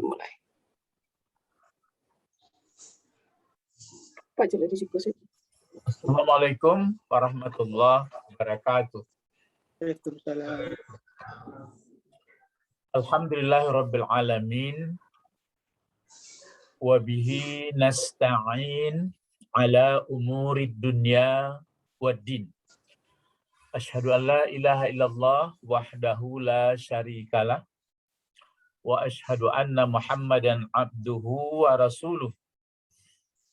dimulai. Pak Jalil disebut. Assalamualaikum warahmatullahi wabarakatuh. Waalaikumsalam. Alhamdulillahirabbil alamin. Wa bihi nasta'in ala umurid dunya waddin. Asyhadu an la ilaha illallah wahdahu la syarikalah wa asyhadu anna Muhammadan abduhu wa rasuluh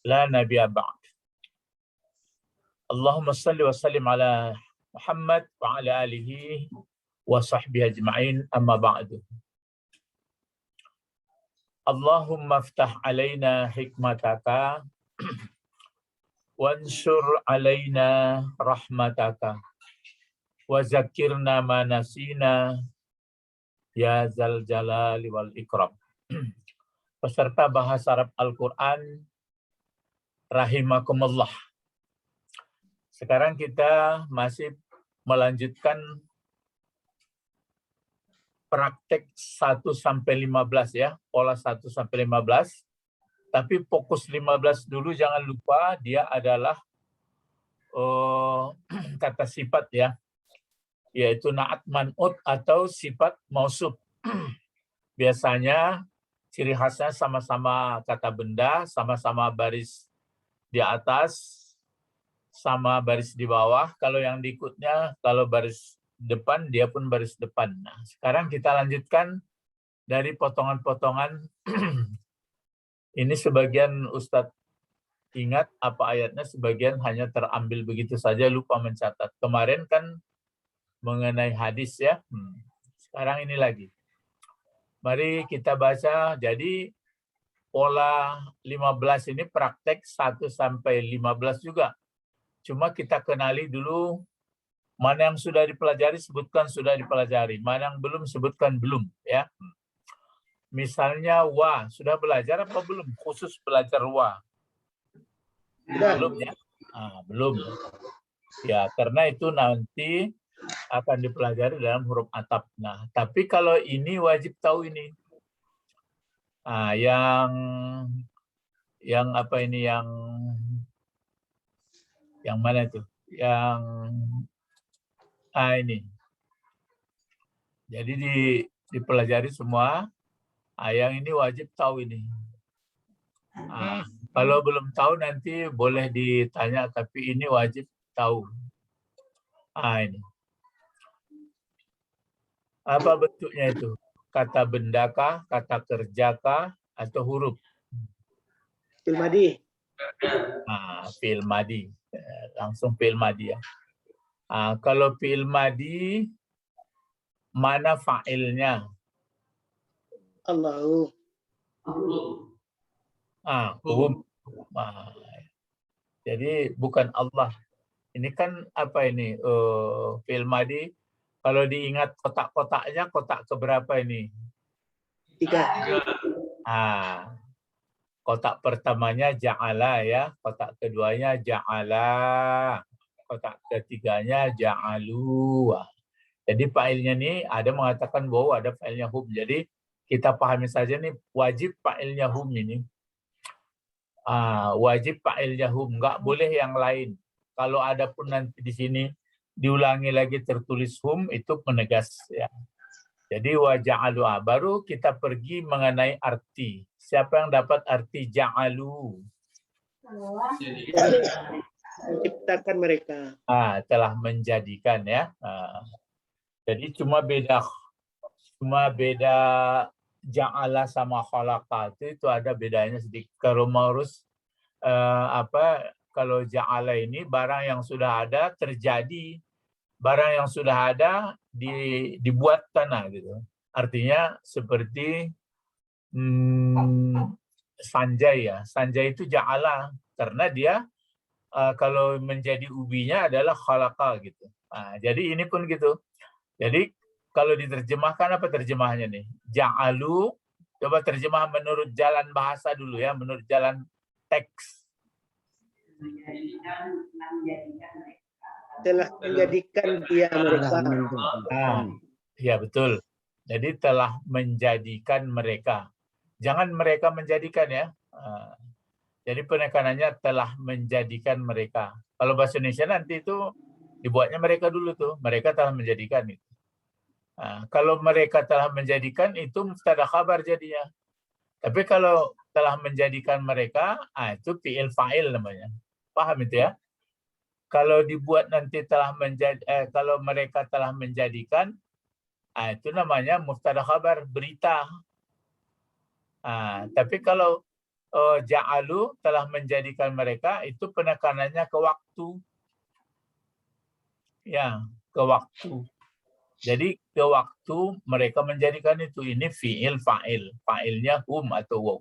la nabiyya ba'd. Allahumma salli wa sallim ala Muhammad wa ala alihi wa sahbihi ajma'in, amma ba'du. Allahumma aftah alaina hikmataka wansur alaina rahmataka wa zakirna ma nasina ya zal jalali wal ikram. Peserta bahasa Arab Al-Quran rahimakumullah. Sekarang kita masih melanjutkan praktek 1-15 ya, pola 1-15. Tapi fokus 15 dulu, jangan lupa dia adalah kata sifat ya, yaitu na'at man'ut atau sifat mausuf. Biasanya ciri khasnya sama-sama kata benda, sama-sama baris di atas, sama baris di bawah. Kalau yang diikutnya, kalau baris depan, dia pun baris depan. Nah, sekarang kita lanjutkan dari potongan-potongan. Ini sebagian Ustadz ingat apa ayatnya, sebagian hanya terambil begitu saja, lupa mencatat. Kemarin kan mengenai hadis ya. Sekarang ini lagi. Mari kita baca. Jadi pola 15 ini praktek 1-15 juga. Cuma kita kenali dulu mana yang sudah dipelajari, sebutkan sudah dipelajari. Mana yang belum, sebutkan belum. Ya. Misalnya wa, sudah belajar apa belum? Khusus belajar wa. Belum ya? Belum. Ya, karena itu nanti akan dipelajari dalam huruf ataf. Nah, tapi kalau ini wajib tahu ini. Yang apa ini, yang mana itu? Yang ini. Jadi dipelajari semua. Yang ini wajib tahu ini. Kalau belum tahu nanti boleh ditanya, tapi ini wajib tahu. Ini. Apa bentuknya itu? Kata bendakah, kata kerjakah, atau huruf? Fi'il madhi. Fi'il madhi. Langsung fi'il madhi ya. Kalau fi'il madhi, mana fa'ilnya? Allahu. Hum. Jadi bukan Allah. Ini kan apa ini? Fi'il madhi. Kalau diingat kotak-kotaknya, kotak keberapa ini? 3. Kotak pertamanya ja'ala ya, kotak keduanya ja'ala, kotak ketiganya ja'alu. Jadi fa'ilnya nih ada mengatakan bahwa ada fa'ilnya hum. Jadi kita pahami saja nih, wajib fa'ilnya hum ini. Wajib fa'ilnya hum, nggak boleh yang lain. Kalau ada pun nanti di sini diulangi lagi tertulis hum, itu penegas ya. Jadi wa ja'alu, baru kita pergi mengenai arti. Siapa yang dapat arti ja'alu? Menciptakan mereka. Telah menjadikan ya. Jadi cuma beda ja'ala sama khalaqa itu ada bedanya sedikit. Kalau harus kalau ja'ala ini barang yang sudah ada terjadi, barang yang sudah ada dibuat tanah gitu. Artinya seperti sanjay ya. Sanjay itu ja'ala karena dia kalau menjadi ubinya adalah khalaqa gitu. Jadi ini pun gitu. Jadi kalau diterjemahkan apa terjemahannya nih? Ja'alu, coba terjemah menurut jalan bahasa dulu ya, menurut jalan teks. Telah menjadikan dia mereka. Ya betul. Jadi telah menjadikan mereka. Jangan mereka menjadikan ya. Jadi penekanannya telah menjadikan mereka. Kalau bahasa Indonesia nanti itu dibuatnya mereka dulu tuh. Mereka telah menjadikan itu. Kalau mereka telah menjadikan itu mubtada khabar jadinya. Tapi kalau telah menjadikan mereka, itu fi'il fa'il namanya. Paham itu ya? Kalau dibuat nanti telah menjadi, kalau mereka telah menjadikan, itu namanya mubtada khabar, berita. Tapi kalau ja'alu telah menjadikan mereka, itu penekanannya ke waktu. Ya, ke waktu. Jadi ke waktu mereka menjadikan itu, ini fi'il fa'il. Fa'ilnya hum atau waw.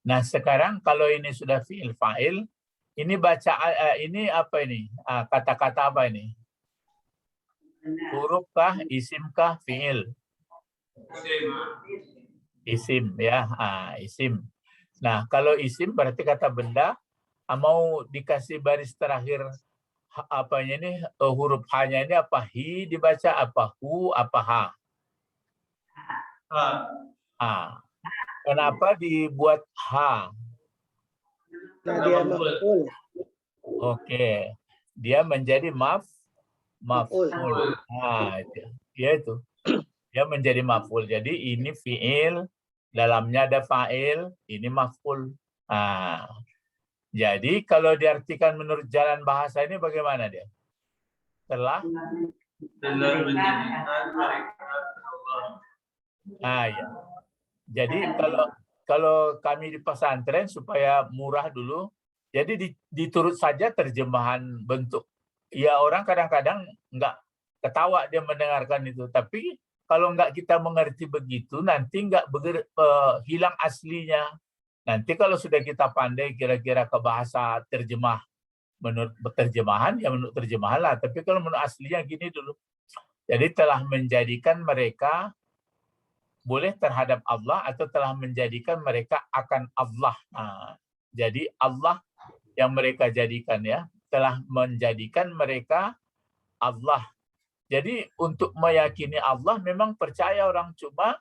Nah sekarang kalau ini sudah fi'il fa'il, ini baca ini apa ini? Kata-kata apa ini? Huruf kah, isim kah, fi'il? Isim ya, isim. Nah kalau isim berarti kata benda, mau dikasih baris terakhir apanya ini, huruf H-nya ini apa? Hi dibaca, apa hu, apa ha? Kenapa dibuat ha? Nah, dia maf'ul. Oke, dia menjadi maf'ul. Itu. Dia menjadi maf'ul. Jadi ini fi'il, dalamnya ada fa'il, ini maf'ul. Jadi kalau diartikan menurut jalan bahasa ini bagaimana dia? Telah menjadikan mereka Allah. Ya. Jadi kalau kami di pesantren supaya murah dulu, jadi diturut saja terjemahan bentuk. Ya orang kadang-kadang nggak ketawa dia mendengarkan itu, tapi kalau nggak kita mengerti begitu, nanti nggak hilang aslinya. Nanti kalau sudah kita pandai kira-kira ke bahasa terjemah, menurut terjemahan, ya menurut terjemahan lah. Tapi kalau menurut aslinya gini dulu. Jadi telah menjadikan mereka boleh terhadap Allah atau telah menjadikan mereka akan Allah. Jadi Allah yang mereka jadikan ya, telah menjadikan mereka Allah. Jadi untuk meyakini Allah memang percaya orang, cuma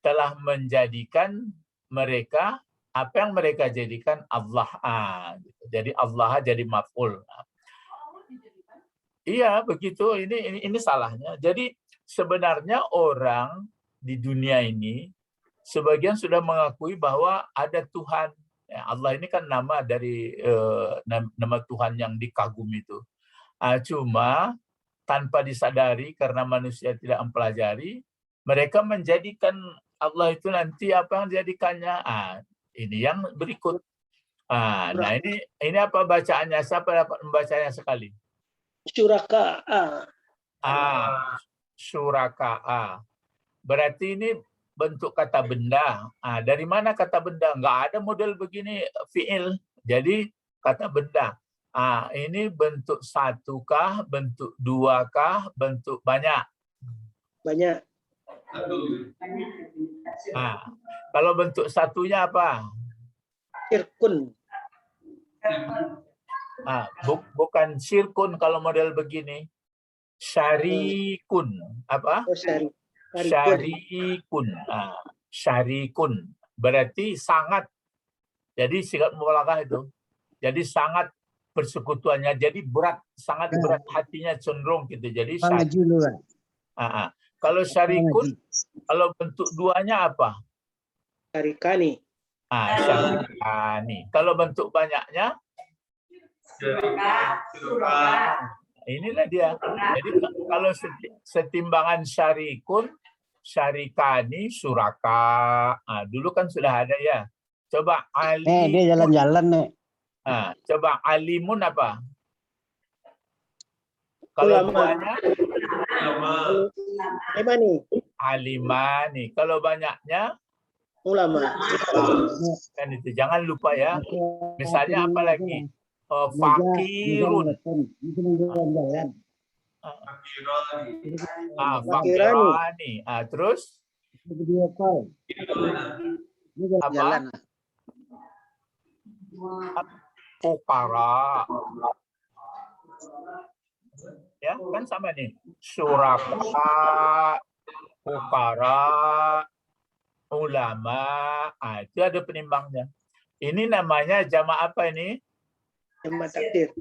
telah menjadikan mereka apa yang mereka jadikan Allah. Jadi Allah jadi maf'ul. Iya begitu. Ini salahnya. Jadi sebenarnya orang di dunia ini sebagian sudah mengakui bahwa ada Tuhan. Allah ini kan nama dari nama Tuhan yang dikagumi itu. Cuma tanpa disadari karena manusia tidak mempelajari, mereka menjadikan Allah itu nanti apa yang dijadikannya. Ini yang berikut. Nah ini apa bacaannya? Siapa dapat membacanya sekali? Syuraka'a. Syuraka'a. Berarti ini bentuk kata benda. Dari mana kata benda? Nggak ada model begini fi'il. Jadi kata benda. Ini bentuk satukah, bentuk duakah, bentuk banyak? Banyak. Kalau bentuk satunya apa? Sirkun. Bukan sirkun kalau model begini. Syarikun. Apa? Syarikun. Syarikun. Berarti sangat. Jadi sigat mubalaghah itu. Jadi sangat persekutuannya. Jadi berat. Sangat berat hatinya cenderung gitu. Jadi syarikun. Kalau syarikun, kalau bentuk duanya apa? Syarikani. Syarikani. Kalau bentuk banyaknya? Inilah dia. Jadi kalau setimbangan syarikun, syarikani, suraka. Dulu kan sudah ada ya. Coba Ali. Dia jalan-jalan nih. Coba alimun apa? Kalau duanya? Alimani. Kalau banyaknya? Ulama. Kan itu. Jangan lupa ya. Misalnya apa lagi? Fakirun. Fakirani. Terus? Apa? Fukara. Ya, kan sama nih. Suraka, fukara. ulama. Itu ada penimbangnya. Ini namanya jamak apa ini? Jamak takdir.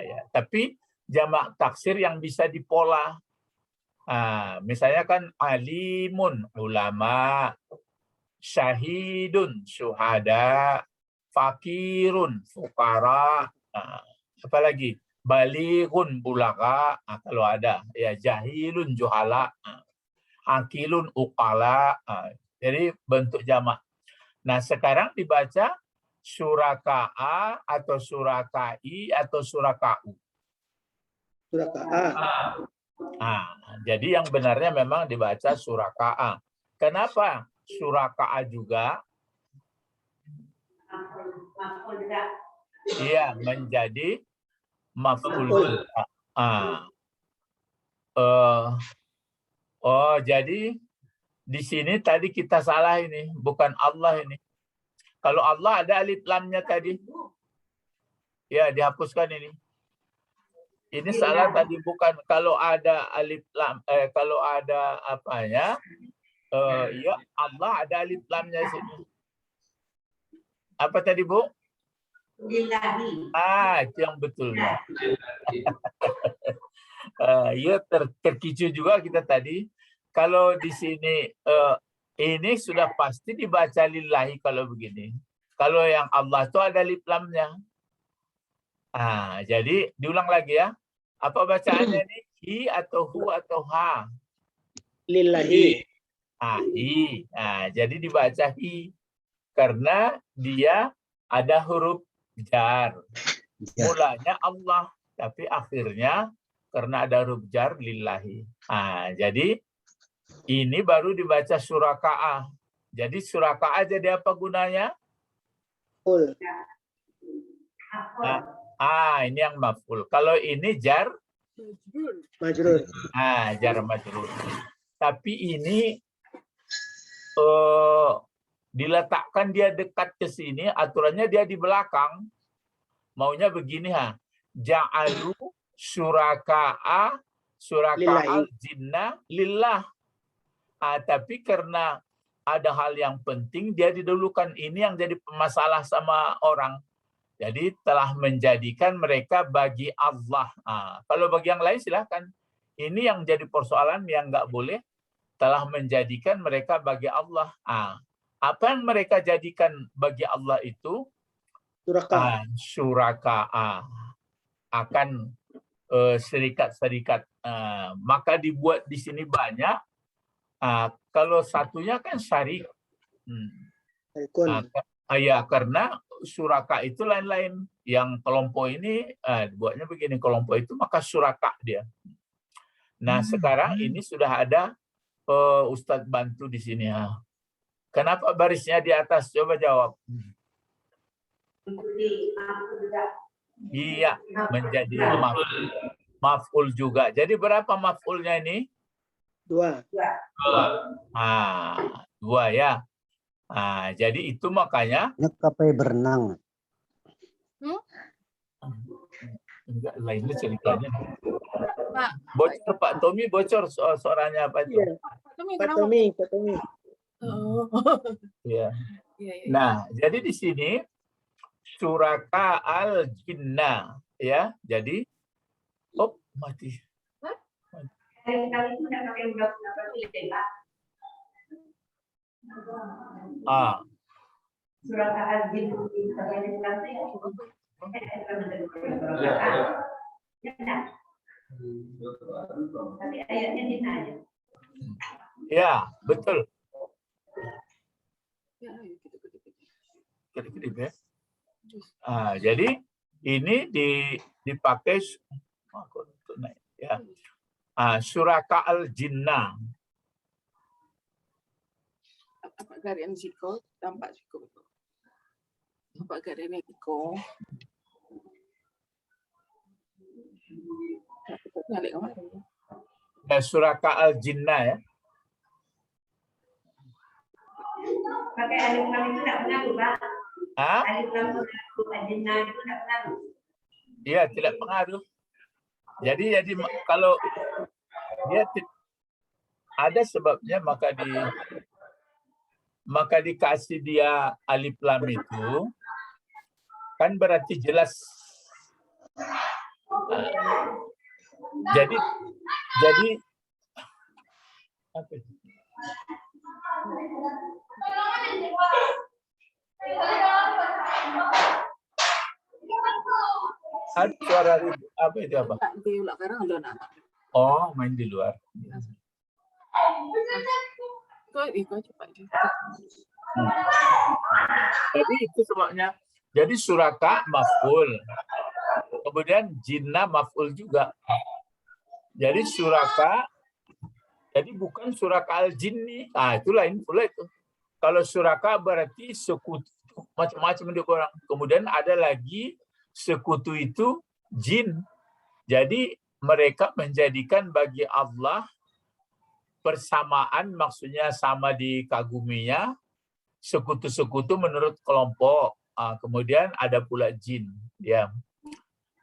Ya. Tapi jamak taksir yang bisa dipola. Misalnya kan alimun, ulama, syahidun, syuhada, fakirun, fukara, apalagi balighun, bulaga, kalau ada, ya jahilun, juhala, akilun, uqala. Jadi bentuk jamak. Nah, sekarang dibaca suraka'a atau surakai atau suraka'u. Suraka'a. Jadi yang benarnya memang dibaca suraka'a. Kenapa suraka'a juga? Iya, menjadi maf'ul juga. Jadi di sini tadi kita salah ini, bukan Allah ini. Kalau Allah ada alif lamnya tadi. Ya, dihapuskan ini. Ini salah tadi, bukan kalau ada alif lam, kalau ada apanya? Ya, Allah ada alif lamnya di sini. Apa tadi, Bu? Lillahi. Itu yang betulnya. Ya, terkicu juga kita tadi. Kalau di sini ini sudah pasti dibaca lillahi kalau begini. Kalau yang Allah itu ada alif lamnya. Jadi diulang lagi ya. Apa bacaannya ini? Hi atau hu atau ha? Lillahi. Hi. Jadi dibaca hi karena dia ada huruf jar. Mulanya Allah, tapi akhirnya karena ada huruf jar lillahi. Jadi ini baru dibaca suraka'ah. Jadi suraka'ah jadi apa gunanya? Ul. Ini yang maf'ul. Kalau ini jar Majrur. Jar majrur. Tapi ini diletakkan dia dekat ke sini, aturannya dia di belakang. Maunya begini Ja'alu syuraka'a suraka'al jinna lillah. Tapi karena ada hal yang penting, dia didahulukan. Ini yang jadi masalah sama orang. Jadi telah menjadikan mereka bagi Allah. Kalau bagi yang lain silahkan. Ini yang jadi persoalan yang nggak boleh. Telah menjadikan mereka bagi Allah. Apa yang mereka jadikan bagi Allah itu? Suraka. Akan serikat-serikat. Maka dibuat di sini banyak. Kalau satunya kan syarik. Karena suraka itu lain-lain. Yang kelompok ini buatnya begini, kelompok itu maka suraka dia. Nah, sekarang ini sudah ada Ustadz bantu di sini. Kenapa barisnya di atas? Coba jawab. Iya, menjadi maf'ul juga. Jadi berapa maf'ulnya ini? 2. 2 ya. Jadi itu makanya kapai berenang. Enggak, lainnya ceritanya. Bocor Pak Tommy, bocor suaranya apa itu? Pak Tommy. Ya. Nah, jadi di sini suraka al jinnah ya. Jadi mati. Suraka al-jin tapi ayatnya ditanya. Ya, betul. Jadi ini dipakai ya. Suraka al-jinnah. Apa garian siko tampak siko. Apa garian siko. Suraka al-jinnah ya. Pakai alif lam itu tidak pengaruh, Pak. Alif lam itu al-jinnah itu tidak pengaruh. Iya, tidak pengaruh. Jadi kalau dia ada sebabnya maka maka dikasih dia alif lam itu, kan berarti jelas. Jadi apa itu? Ada suara ribut. Apa itu apa? Di ulak karang ada anak. Oh, main di luar. Kau cepat je. Jadi itu sebabnya. Jadi suraka maf'ul. Kemudian jinna maf'ul juga. Jadi suraka, jadi bukan suraka al-jinni. Ah, itu lain pula itu. Kalau suraka berarti sekutu, macam-macam dia orang. Kemudian ada lagi sekutu itu jin. Jadi mereka menjadikan bagi Allah persamaan, maksudnya sama dikaguminya, sekutu-sekutu menurut kelompok. Kemudian ada pula jin. Ya.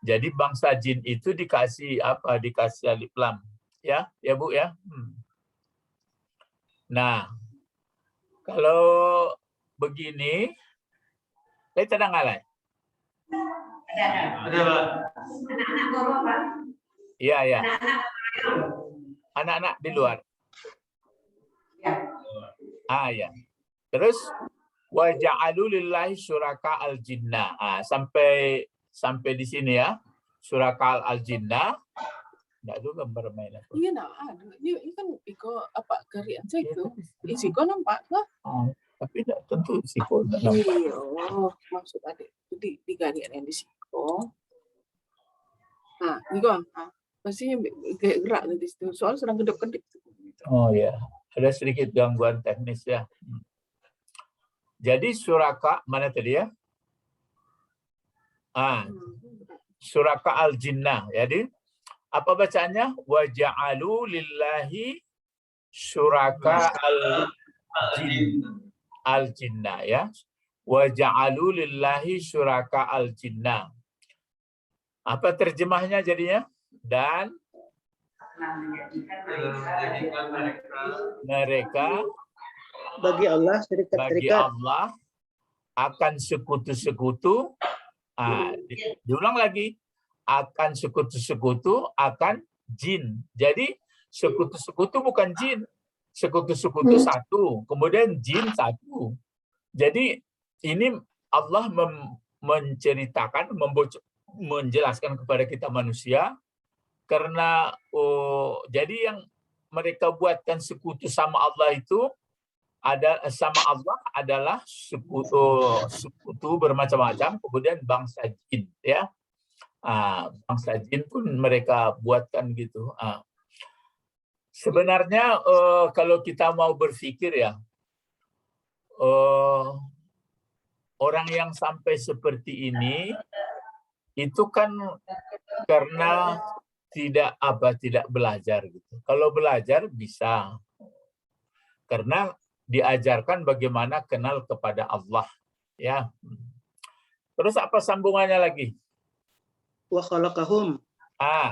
Jadi bangsa jin itu dikasih apa? Dikasih alif lam. Ya, ya Bu ya. Nah, kalau begini, saya tenang alai. Ada, Pak. Anak-anak bawa, Pak. Iya, ya. Anak-anak di luar. Ya. Ya. Terus wa ja'alu lillahi syuraka al-jinna. Sampai di sini ya. Syuraka al-jinna. Enggak ada gambar mainan. Iya nak ada. Ini kan iko apa garian saya itu. Isi kau nampak lah. Tapi tidak tentu siko tidak nampak. Iya, maksud adik itu di garian yang di siko. Ini kau. Pastinya gerak di situ. Soal sedang kedip-kedip. Oh ya, ada sedikit gangguan teknis ya. Jadi suraka mana tadi ya? Suraka al-jinnah. Jadi apa bacaannya? Wa ja'alu lillahi suraka al-jinnah ya. Wa ja'alu lillahi suraka al-jinnah. Apa terjemahnya jadinya? Dan mereka bagi Allah bagi serikat-serikat. Allah akan sekutu-sekutu. Diulang lagi, akan sekutu-sekutu akan jin. Jadi sekutu-sekutu bukan jin, sekutu-sekutu satu, kemudian jin satu. Jadi ini Allah menceritakan, menjelaskan kepada kita manusia, karena jadi yang mereka buatkan sekutu sama Allah itu sama Allah adalah sekutu bermacam-macam, kemudian bangsa jin ya. Bangsa jin pun mereka buatkan gitu. Sebenarnya kalau kita mau berpikir ya, orang yang sampai seperti ini itu kan karena tidak belajar gitu. Kalau belajar bisa, karena diajarkan bagaimana kenal kepada Allah ya. Terus apa sambungannya lagi? Wa khalaqahum.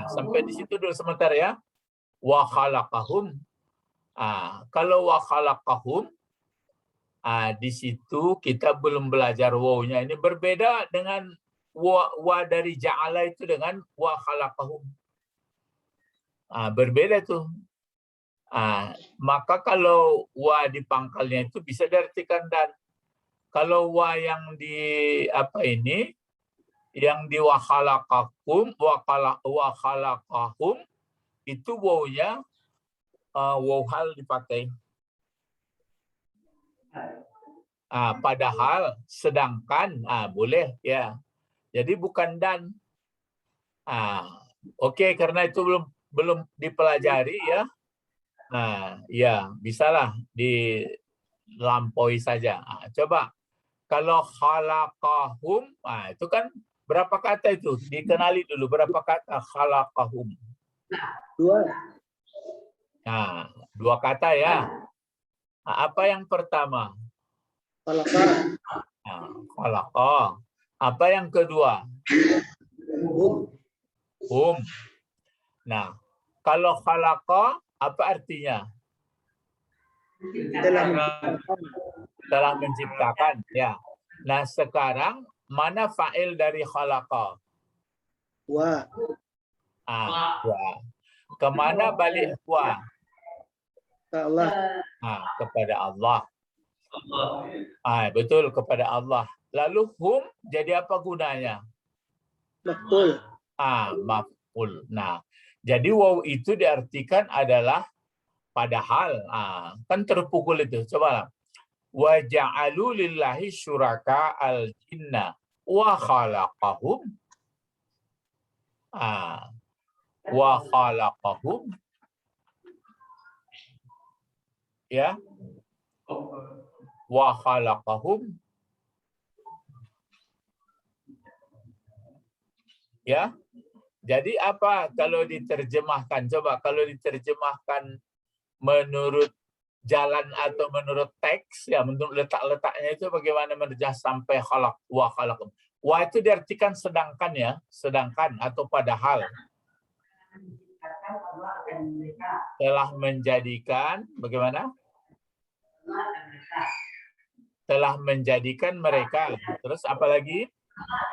Sampai di situ dulu sebentar ya. Wa khalaqahum. Kalau wa khalaqahum, di situ kita belum belajar wawnya. Ini berbeda dengan wa dari ja'ala itu dengan wa khalaqahum. Berbeda tuh. Maka kalau wa di pangkalnya itu bisa diartikan dan. Kalau wa yang di yang di wa khalaqahum, wa khalaqahum itu wawnya waw hal dipakai. Padahal sedangkan boleh ya. Jadi bukan dan. Oke, karena itu belum dipelajari ya. Ya, bisalah dilampaui saja. Coba kalau khalaqahum, itu kan berapa kata itu? Dikenali dulu berapa kata khalaqahum. 2. 2 kata ya. Apa yang pertama? Khalaqa. Apa yang kedua? Hum. Nah, kalau khalaqa apa artinya? telah menciptakan. Ya. Nah sekarang mana fa'il dari khalaqa? Wa. Wa. Kemana balik wa? Ka Allah. Kepada Allah. Betul, kepada Allah. Lalu hum jadi apa gunanya? Maf'ul. Maf'ul. Nah, jadi waw itu diartikan adalah padahal. Kan terpukul itu. Coba. Wa ja'alu lillahi syuraka al-jinna wa khalaqahum. Wa khalaqahum. Ya. Wa khalaqahum. Ya. Jadi apa kalau diterjemahkan? Coba kalau diterjemahkan menurut jalan atau menurut teks, ya menurut letak-letaknya itu bagaimana menerjemah sampai khalaq wa khalaqahum. Wa itu diartikan sedangkan ya, sedangkan atau padahal. Telah menjadikan bagaimana? Telah menjadikan mereka. Terus apa lagi?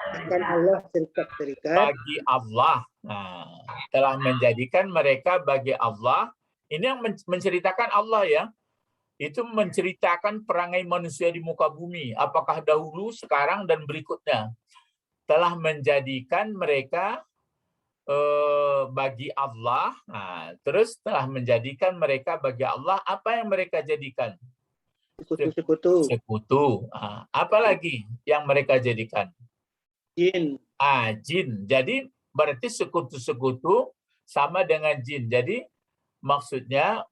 Akan Allah serikat-serikat. Bagi Allah. Telah menjadikan mereka bagi Allah. Ini yang menceritakan Allah ya. Itu menceritakan perangai manusia di muka bumi. Apakah dahulu, sekarang, dan berikutnya. Telah menjadikan mereka bagi Allah. Terus telah menjadikan mereka bagi Allah. Apa yang mereka jadikan? Sekutu-sekutu. Sekutu. Apa lagi yang mereka jadikan? Jin. Jin. Jadi berarti sekutu-sekutu sama dengan jin. Jadi maksudnya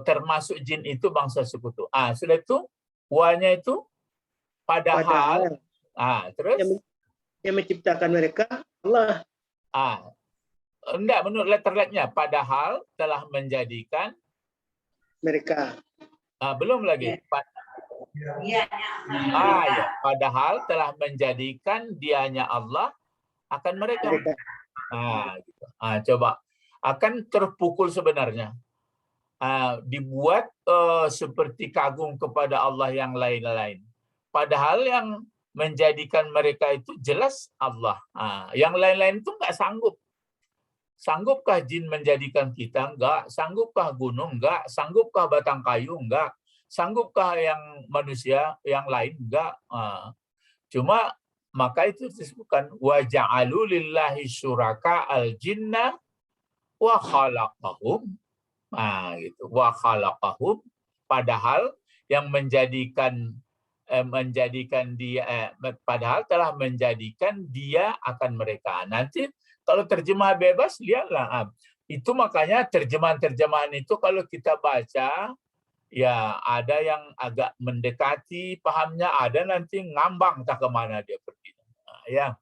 termasuk jin itu bangsa sekutu. Sudah itu wanya itu padahal. Terus yang menciptakan mereka Allah. Enggak, menurut letternya padahal telah menjadikan mereka. Belum lagi. Ya, padahal telah menjadikan dianya Allah akan mereka. Gitu. Coba akan terpukul sebenarnya. Dibuat seperti kagum kepada Allah yang lain-lain. Padahal yang menjadikan mereka itu jelas Allah. Yang lain-lain itu nggak sanggup. Sanggupkah jin menjadikan kita? Enggak. Sanggupkah gunung? Enggak. Sanggupkah batang kayu? Enggak. Sanggupkah yang manusia yang lain? Enggak. Cuma maka itu disebutkan wa ja'alu lillahi syuraka al-jinna wa khalaqahum. Gitu. Wa khalaqahum. Padahal yang menjadikan dia padahal telah menjadikan dia akan mereka. Nanti kalau terjemah bebas, lihatlah. Itu makanya terjemahan-terjemahan itu kalau kita baca, ya ada yang agak mendekati pahamnya, ada nanti ngambang tak kemana dia pergi. Ya.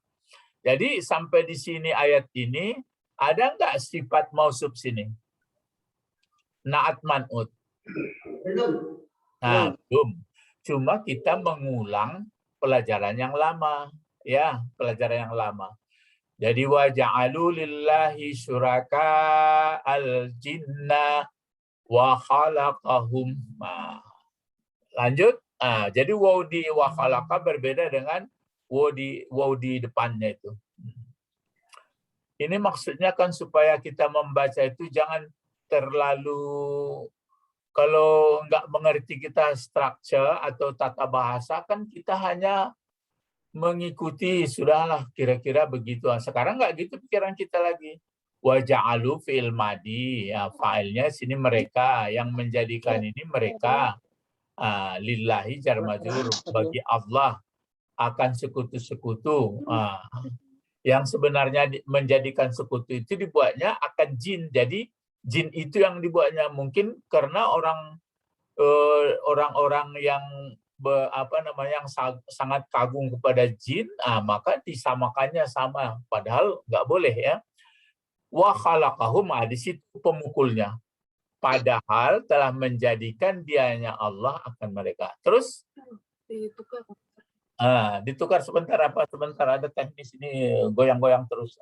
Jadi sampai di sini ayat ini, ada nggak sifat mausuf sini? Naat man'ut. Belum. Belum. Cuma kita mengulang pelajaran yang lama. Ya, pelajaran yang lama. Jadi wa ja'alu lillahi syuraka al-jinna wa khalaqahum. Lanjut. Jadi waw di wa khalaqa berbeda dengan waw di depannya itu. Ini maksudnya kan supaya kita membaca itu jangan terlalu, kalau nggak mengerti kita structure atau tata bahasa kan kita hanya mengikuti, sudahlah kira-kira begitu. Sekarang nggak gitu pikiran kita lagi. Wa ja'alu fi'il madi, ya fa'ilnya sini mereka, yang menjadikan ini mereka. Lillahi jar majrur, bagi Allah akan sekutu-sekutu. Yang sebenarnya menjadikan sekutu itu dibuatnya akan jin. Jadi jin itu yang dibuatnya mungkin karena orang-orang yang yang sangat kagum kepada jin, maka disamakannya sama, padahal nggak boleh ya. Wa khalaqahum, di situ pemukulnya. Padahal telah menjadikan dianya Allah akan mereka. Terus ditukar sebentar sebentar, ada teknis ini goyang-goyang terus.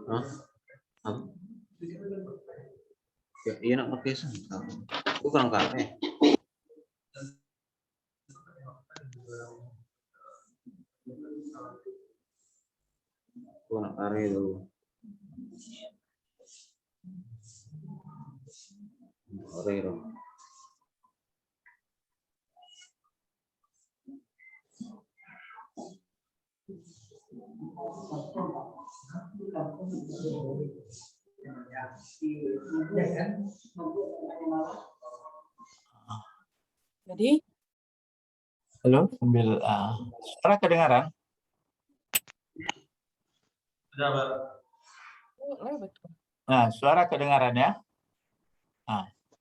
Hah? Apa? Ya, iya nak pakai sangkal. Aku kurang kafe. Aku nak kare dulu. Kare dong. Jadi, Halo, sambil suara kedengaran? betul. Nah, suara kedengaran ya?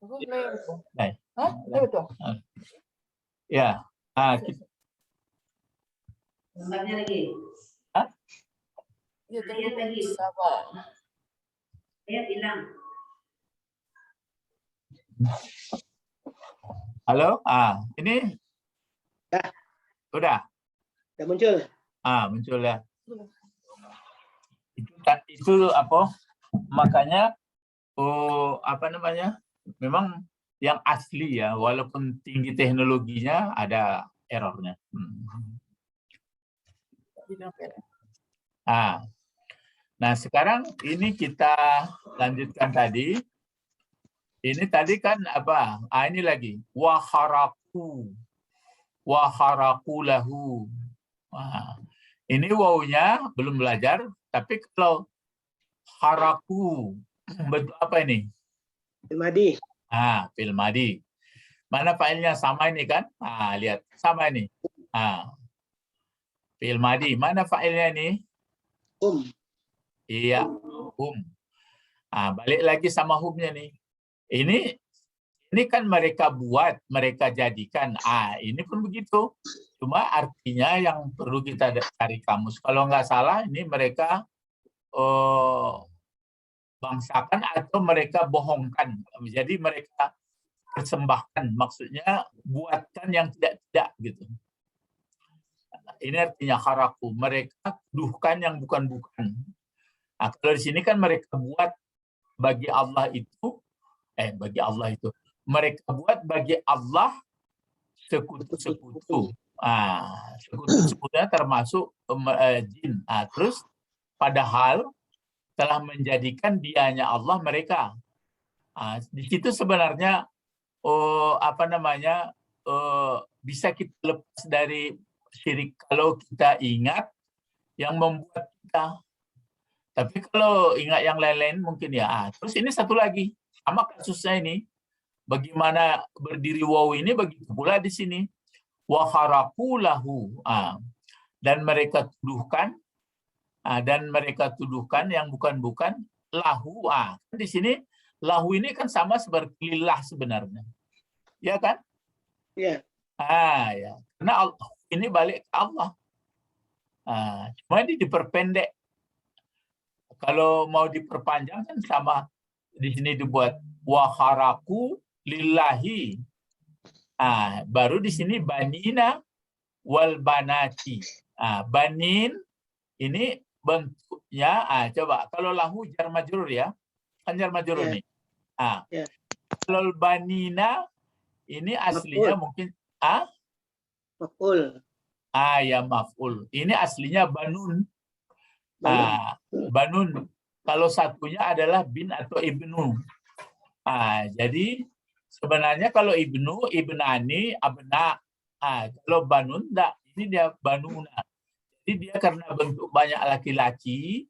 Betul. Baik. Hah? Betul. Ya. Kita, Gambarnya lagi. Ya, Lihat tunggu lagi. sabar. Lihat hilang. halo, ini Ya. udah, Sudah muncul. muncul ya. Itu apa? Makanya, apa namanya? Memang yang asli ya, walaupun tinggi teknologinya ada errornya. Nah, sekarang ini kita lanjutkan tadi. Ini tadi kan apa? Ini lagi waharaku lahu. Ini wawunya belum belajar, tapi kalau haraku bentuk apa ini? Filmadi. Filmadi. Mana failnya sama ini kan? Lihat sama ini. Filmadi. Mana failnya ini? Iya, balik lagi sama humnya nih. Ini kan mereka buat, mereka jadikan. Ini pun begitu. Cuma artinya yang perlu kita cari kamus. Kalau nggak salah, ini mereka bangsakan atau mereka bohongkan. Jadi mereka persembahkan. Maksudnya buatkan yang tidak-tidak gitu. Ini artinya haraku. Mereka tuduhkan yang bukan-bukan. Kalau di sini kan mereka buat bagi Allah itu, mereka buat bagi Allah sekutu-sekutu. Sekutu-sekutunya termasuk jin. Terus padahal telah menjadikan dianya Allah mereka. Di situ sebenarnya bisa kita lepas dari syirik kalau kita ingat yang membuat kita. Tapi kalau ingat yang lain-lain mungkin ya. Terus ini satu lagi, sama kasusnya ini. Bagaimana berdiri waw ini begitu pula di sini. Waharaku lahu. Dan mereka tuduhkan yang bukan-bukan lahu. Di sini lahu ini kan sama seperti lillah sebenarnya. Ya kan? Iya. Ya. Karena ini balik ke Allah. Cuma ini diperpendek. Kalau mau diperpanjang kan sama di sini dibuat waharaku lillahi. Baru di sini banina wal banati. Banin ini bentuk Ya, coba kalau lahu jar majrur ya. Kan jar majrur Ya. nih. Ya. Kalau banina ini aslinya mungkin Maf'ul. ya maf'ul. Ini aslinya banun. Banun. Banun. Kalau satunya adalah bin atau ibnu. Jadi sebenarnya kalau ibnu, ibnani, abna. Kalau banun enggak, ini dia banuna. Jadi dia karena bentuk banyak laki-laki,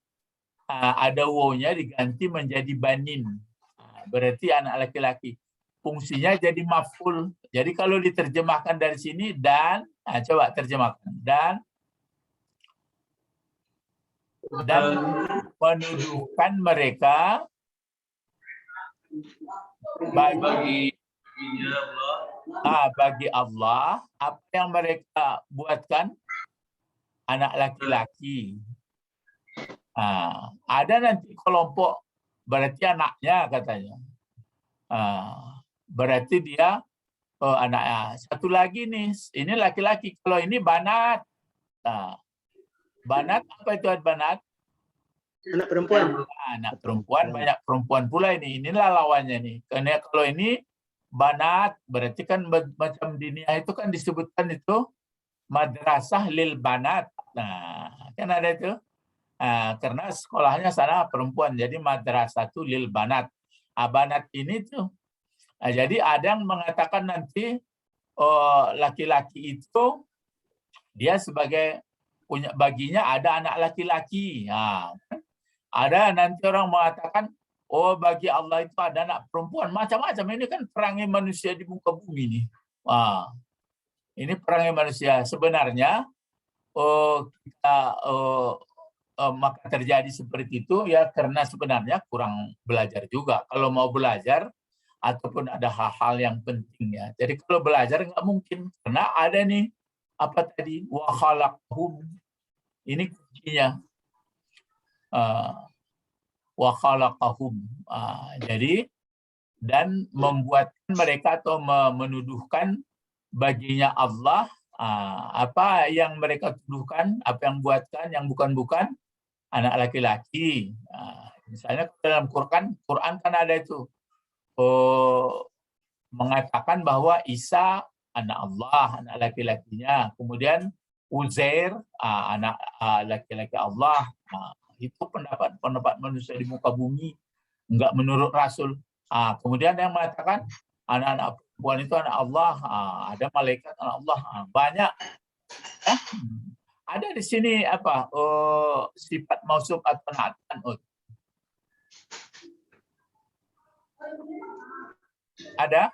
ada wawnya diganti menjadi banin. Berarti anak laki-laki. Fungsinya jadi maf'ul. Jadi kalau diterjemahkan dari sini dan, coba terjemahkan. Dan menuduhkan mereka bagi Allah apa yang mereka buatkan anak laki-laki. Ada nanti kelompok berarti anaknya katanya. Berarti dia anaknya. Satu lagi nih, ini laki-laki. Kalau ini banat. Banat apa itu banat? Anak perempuan. Anak perempuan, banyak perempuan pula ini. Inilah lawannya nih. Karena kalau ini banat, berarti kan macam diniyah itu kan disebutkan itu madrasah lil banat. Nah, kan ada itu. Karena sekolahnya sana perempuan, jadi madrasah itu lil banat. Banat ini tuh. Jadi ada yang mengatakan nanti laki-laki itu dia sebagai punya baginya ada anak laki-laki. Ada nanti orang mengatakan, bagi Allah itu ada anak perempuan. Macam-macam. Ini kan perangai manusia di muka bumi ini. Ini perangai manusia. Sebenarnya, maka terjadi seperti itu ya karena sebenarnya kurang belajar juga. Kalau mau belajar, ataupun ada hal-hal yang penting ya. Jadi kalau belajar nggak mungkin. Karena ada nih, apa tadi? Wa khalaqahum. Ini kuncinya. Wa khalaqahum. Jadi dan membuatkan mereka atau menuduhkan baginya Allah apa yang mereka tuduhkan, apa yang buatkan yang bukan-bukan anak laki-laki. Misalnya dalam Quran kan ada itu mengatakan bahwa Isa anak Allah, anak laki-lakinya. Kemudian Uzair anak laki-laki Allah. Itu pendapat manusia di muka bumi, enggak menurut Rasul. Kemudian yang mengatakan anak-anak perempuan itu anak Allah, ada malaikat anak Allah, banyak. Ada di sini apa sifat mausuf atau na'atan. Ada?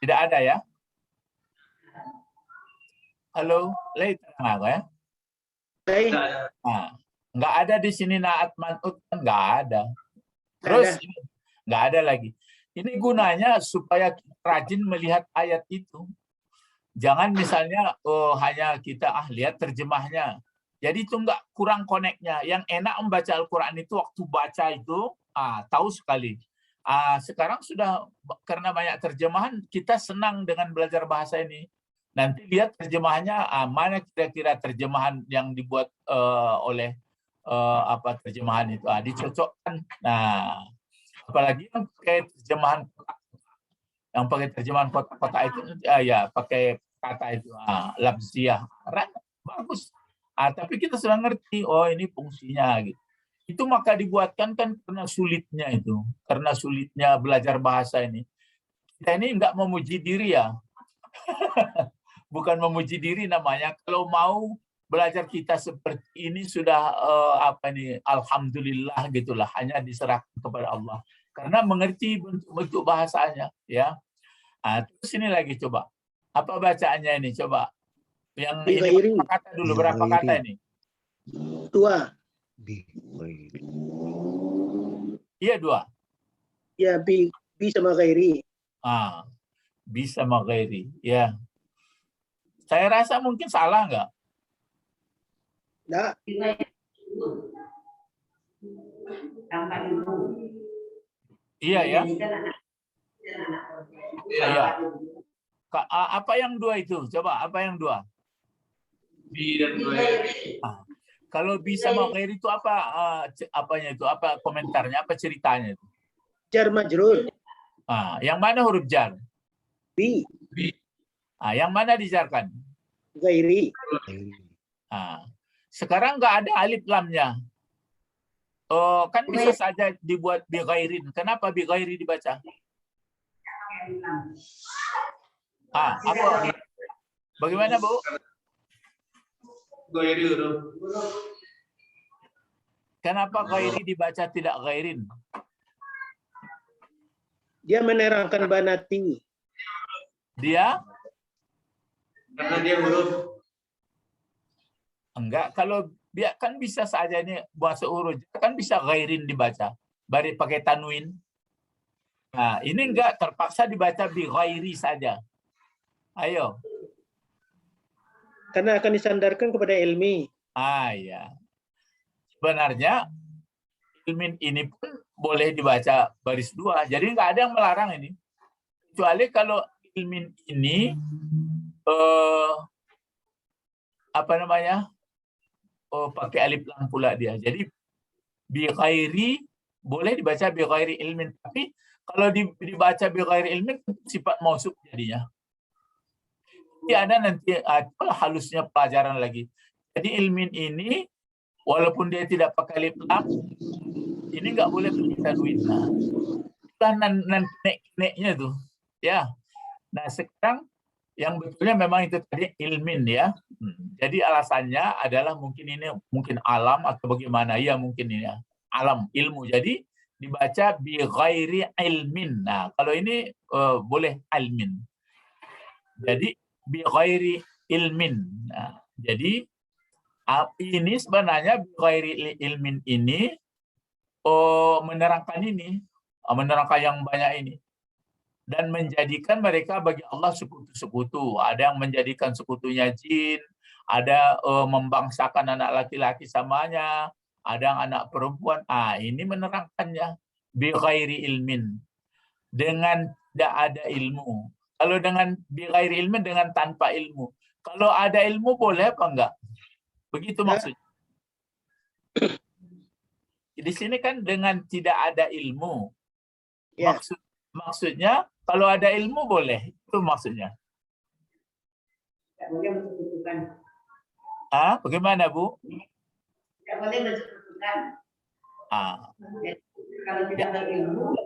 Tidak ada ya? Halo, tenang aku ya. Nggak ada di sini naat man'ut, kan nggak ada. Terus nggak ada lagi. Ini gunanya supaya kita rajin melihat ayat itu. Jangan misalnya hanya kita lihat terjemahnya. Jadi itu nggak kurang koneknya. Yang enak membaca Al-Quran itu waktu baca itu tahu sekali. Sekarang sudah karena banyak terjemahan, kita senang dengan belajar bahasa ini. Nanti lihat terjemahannya mana kira-kira terjemahan yang dibuat oleh terjemahan itu dicocokkan. Nah, apalagi yang pakai terjemahan kota-kota itu ya pakai kata itu labziah, bagus. Tapi kita sudah ngerti ini fungsinya gitu. Itu maka dibuatkan kan karena sulitnya belajar bahasa ini. Kita ini enggak memuji diri ya. Bukan memuji diri namanya. Kalau mau belajar kita seperti ini sudah alhamdulillah gitulah, hanya diserahkan kepada Allah karena mengerti bentuk bahasanya ya. Terus ini lagi coba apa bacaannya ini coba yang ini berapa kata dulu, berapa kata ini? Dua. Iya, dua. Ya, bi sama ghairi. Bi sama ghairi ya. Saya rasa mungkin salah nggak? Nggak. Iya ya. Iya. Apa yang dua itu? Coba apa yang dua? Bi dan ghairi. Kalau bi sama ghairi itu apa apanya itu? Apa komentarnya? Apa ceritanya itu? Jar majrur. Yang mana huruf jar? Bi. Yang mana dijarkan? Ghairi. Sekarang nggak ada alif lamnya. Kan bisa saja dibuat bi ghairin. Kenapa bi ghairi dibaca? Apa? Bagaimana, Bu? Kenapa ghairi dibaca tidak ghairin? Dia menerangkan banati. Dia? Karena dia huruf. Enggak, kalau dia kan bisa saja ini bahasa huruf kan bisa ghairin dibaca. Bari pakai tanwin. Nah, ini enggak terpaksa dibaca bi ghairi saja. Ayo. Karena akan disandarkan kepada ilmi. Ya. Sebenarnya ilmin ini pun boleh dibaca baris 2. Jadi nggak ada yang melarang ini. Kecuali kalau ilmin ini pakai alif lam pula dia. Jadi bi ghairi boleh dibaca bi ghairi ilmin, tapi kalau dibaca bi ghairi ilmin sifat mausuf jadinya. Jadi ada nanti halusnya pelajaran lagi. Jadi ilmin ini walaupun dia tidak pakai alif lam, ini nggak boleh pakai tanwin. Nek-neknya tuh, ya. Nah sekarang yang betulnya memang itu tadi ilmin ya. Jadi alasannya adalah mungkin alam atau bagaimana ya mungkin ini ya. Alam ilmu. Jadi dibaca bi ghairi ilmin. Nah kalau ini boleh ilmin. Jadi bi ghairi ilmin. Nah, jadi ini sebenarnya bi ghairi ilmin ini menerangkan yang banyak ini. Dan menjadikan mereka bagi Allah sekutu-sekutu. Ada yang menjadikan sekutunya jin, ada membangsakan anak laki-laki samanya, ada yang anak perempuan. Ini menerangkannya bi ghairi ilmin. Dengan tidak ada ilmu. Kalau dengan bi ghairi ilmin, dengan tanpa ilmu. Kalau ada ilmu boleh apa enggak? Begitu maksudnya. Di sini kan dengan tidak ada ilmu. Ya. Maksudnya kalau ada ilmu boleh, itu maksudnya. Tidak boleh mensekutukan. Bagaimana Bu? Tidak boleh mensekutukan. Kalau tidak berilmu,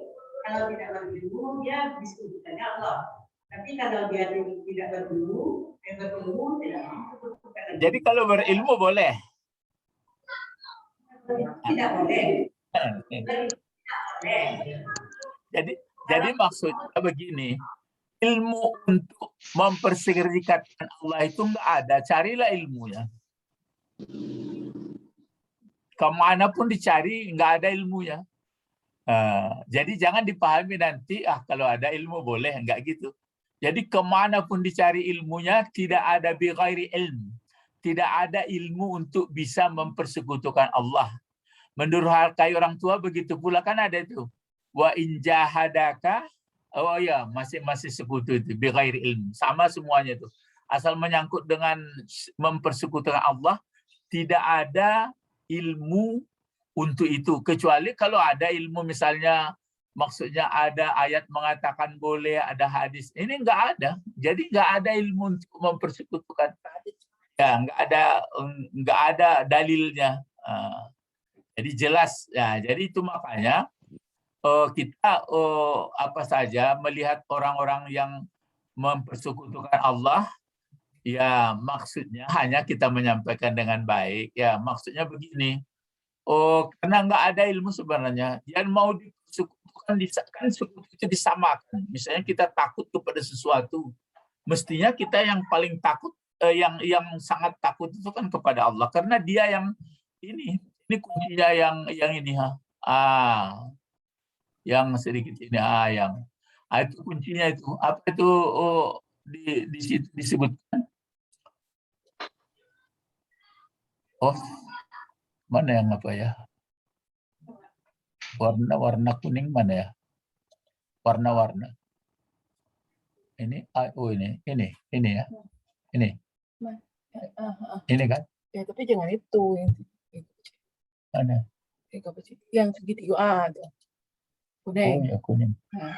dia disekutukannya Allah. Tapi kalau dia tidak berilmu, tidak disekutukan. Jadi kalau berilmu boleh? Tidak boleh. Jadi maksudnya begini, ilmu untuk mempersingkirkan Allah itu enggak ada. Carilah ilmunya. Kemanapun dicari, enggak ada ilmunya. Jadi jangan dipahami nanti, kalau ada ilmu boleh, enggak gitu. Jadi kemanapun dicari ilmunya, tidak ada bi ghairi ilm. Tidak ada ilmu untuk bisa mempersekutukan Allah. Mendurhakai orang tua begitu pula kan ada itu. Wa in jahadaka, masih sekutu itu bi ghairi ilm. Sama semuanya itu. Asal menyangkut dengan mempersekutukan Allah, tidak ada ilmu untuk itu. Kecuali kalau ada ilmu misalnya maksudnya ada ayat mengatakan boleh, ada hadis. Ini enggak ada. Jadi enggak ada ilmu untuk mempersekutukan. Ya, enggak ada dalilnya. Jadi jelas. Ya, jadi itu makanya kita apa saja melihat orang-orang yang mempersekutukan Allah, ya maksudnya hanya kita menyampaikan dengan baik. Ya maksudnya begini, karena nggak ada ilmu sebenarnya, yang mau disekutukan kan sekutu itu disamakan. Misalnya kita takut kepada sesuatu, mestinya kita yang paling takut, yang sangat takut itu kan kepada Allah, karena Dia yang ini kuncinya yang ini yang sedikit ini itu kuncinya itu apa itu di situ disebutkan mana yang apa ya, warna kuning mana ya, warna ini ini ya ini kan Ya tapi jangan itu. Mana? Apa sih? Yang segitiga ada. Oh, Kuning. ya kuning. Nah,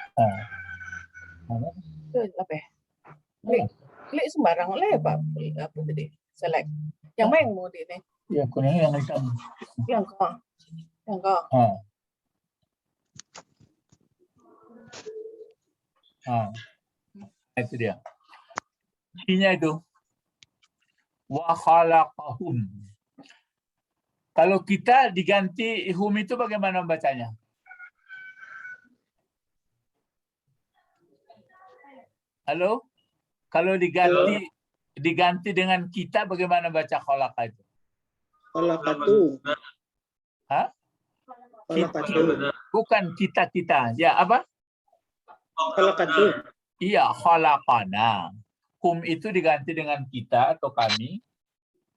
Mana? itu apa ya? Klik sembarang oleh apa tadi? Select. Yang mana yang mau di ini? Ya kuning yang hitam. Yang kau. Yang kau. Itu dia. Kuncinya itu. Wa khalaqahum. Kalau kita diganti hum itu bagaimana bacanya? Halo? Kalau diganti dengan kita bagaimana baca khalaqa itu? Khalaqatu. Hah? Khalaqatu. Bukan kita. Ya, apa? Khalaqatu. Iya, khalaqana. Hum itu diganti dengan kita atau kami.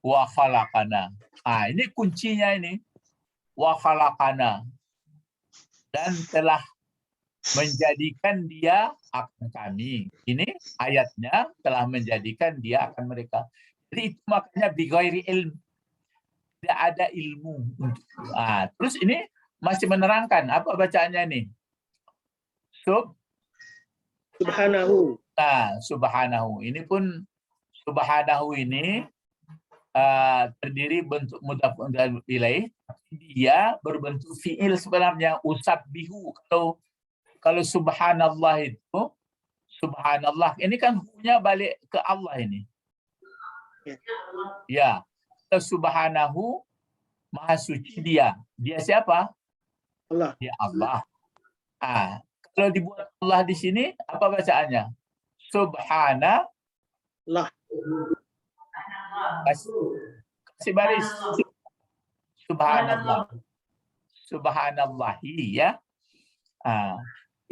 Wa khalaqana. Ini kuncinya ini. Wa khalaqana. Dan telah menjadikan dia akan kami. Ini ayatnya telah menjadikan dia akan mereka. Jadi itu makanya bighairi ilm. Tidak ada ilmu. Terus ini masih menerangkan. Apa bacaannya ini? Subhanahu. Subhanahu. Ini pun subhanahu ini terdiri bentuk mudhaf ilaih. Dia berbentuk fiil sebenarnya. Usabbihu. Kalau subhanallah itu, subhanallah, ini kan hukumnya balik ke Allah ini. Ya, subhanahu, maha suci dia. Dia siapa? Allah. Dia Allah. Kalau dibuat Allah di sini, apa bacaannya? Subhanallah. Kasih baris. Subhanallah. Subhanallahi, ya.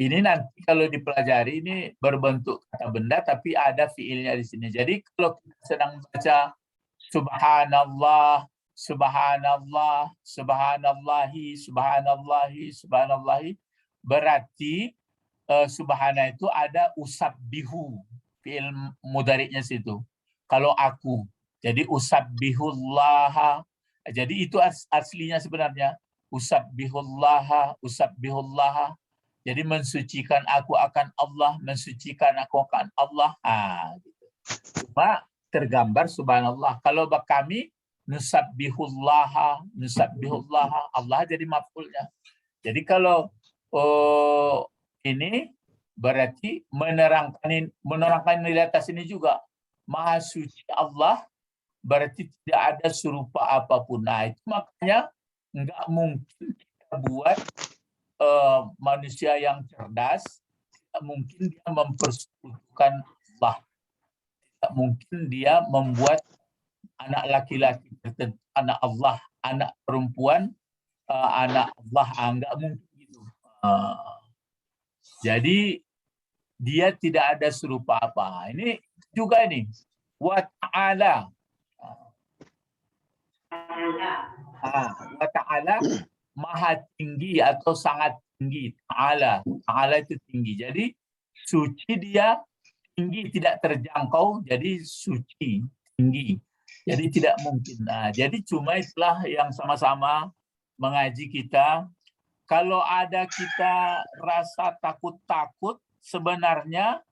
Ini nanti kalau dipelajari ini berbentuk kata benda tapi ada fiilnya di sini. Jadi kalau kita sedang baca subhanallah, subhanallah, subhanallahi, subhanallahi, subhanallahi, berarti subhana itu ada usabbihu, fiil mudhari'nya situ. Kalau aku, jadi usabbihullah. Jadi itu aslinya sebenarnya usabbihullah, usabbihullah. Jadi mensucikan aku akan Allah, mensucikan aku akan Allah. Gitu. Cuma tergambar subhanallah. Kalau kami nusabbihullah, nusabbihullah, Allah jadi maf'ulnya. Jadi kalau ini berarti menerangkan nilai atas ini juga. Maha suci Allah berarti tidak ada serupa apapun. Itu makanya enggak mungkin kita buat manusia yang cerdas, tidak mungkin dia mempersekutukan Allah. Tidak mungkin dia membuat anak laki-laki tertentu, anak Allah, anak perempuan, anak Allah. Enggak mungkin gitu. Jadi dia tidak ada serupa apa. Ini juga ini. Wa ta'ala. Wa ta'ala maha tinggi atau sangat tinggi. Ta'ala itu tinggi. Jadi suci dia tinggi, tidak terjangkau, jadi suci, tinggi. Jadi tidak mungkin. Jadi cuma itulah yang sama-sama mengaji kita. Kalau ada kita rasa takut-takut, sebenarnya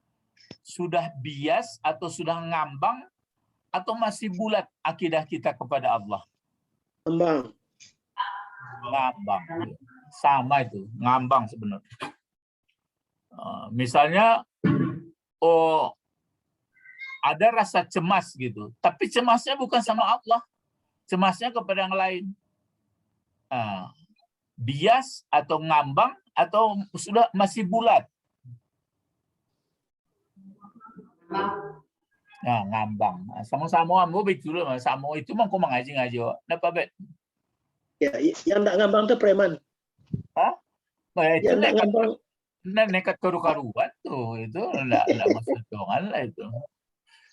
sudah bias atau sudah ngambang atau masih bulat akidah kita kepada Allah? Ngambang. Sama itu, ngambang sebenarnya. Misalnya, ada rasa cemas gitu, tapi cemasnya bukan sama Allah, cemasnya kepada yang lain. Bias atau ngambang atau sudah masih bulat? Ngambang. Sama-sama ambo betul, sama itu mah kau mengaji-ngaji. Napa bet? Ya, yang tak ngambang itu preman. Itu Yang tak ngambang nekat karu-karuan tuh, itu enggak masuk dongan lah itu.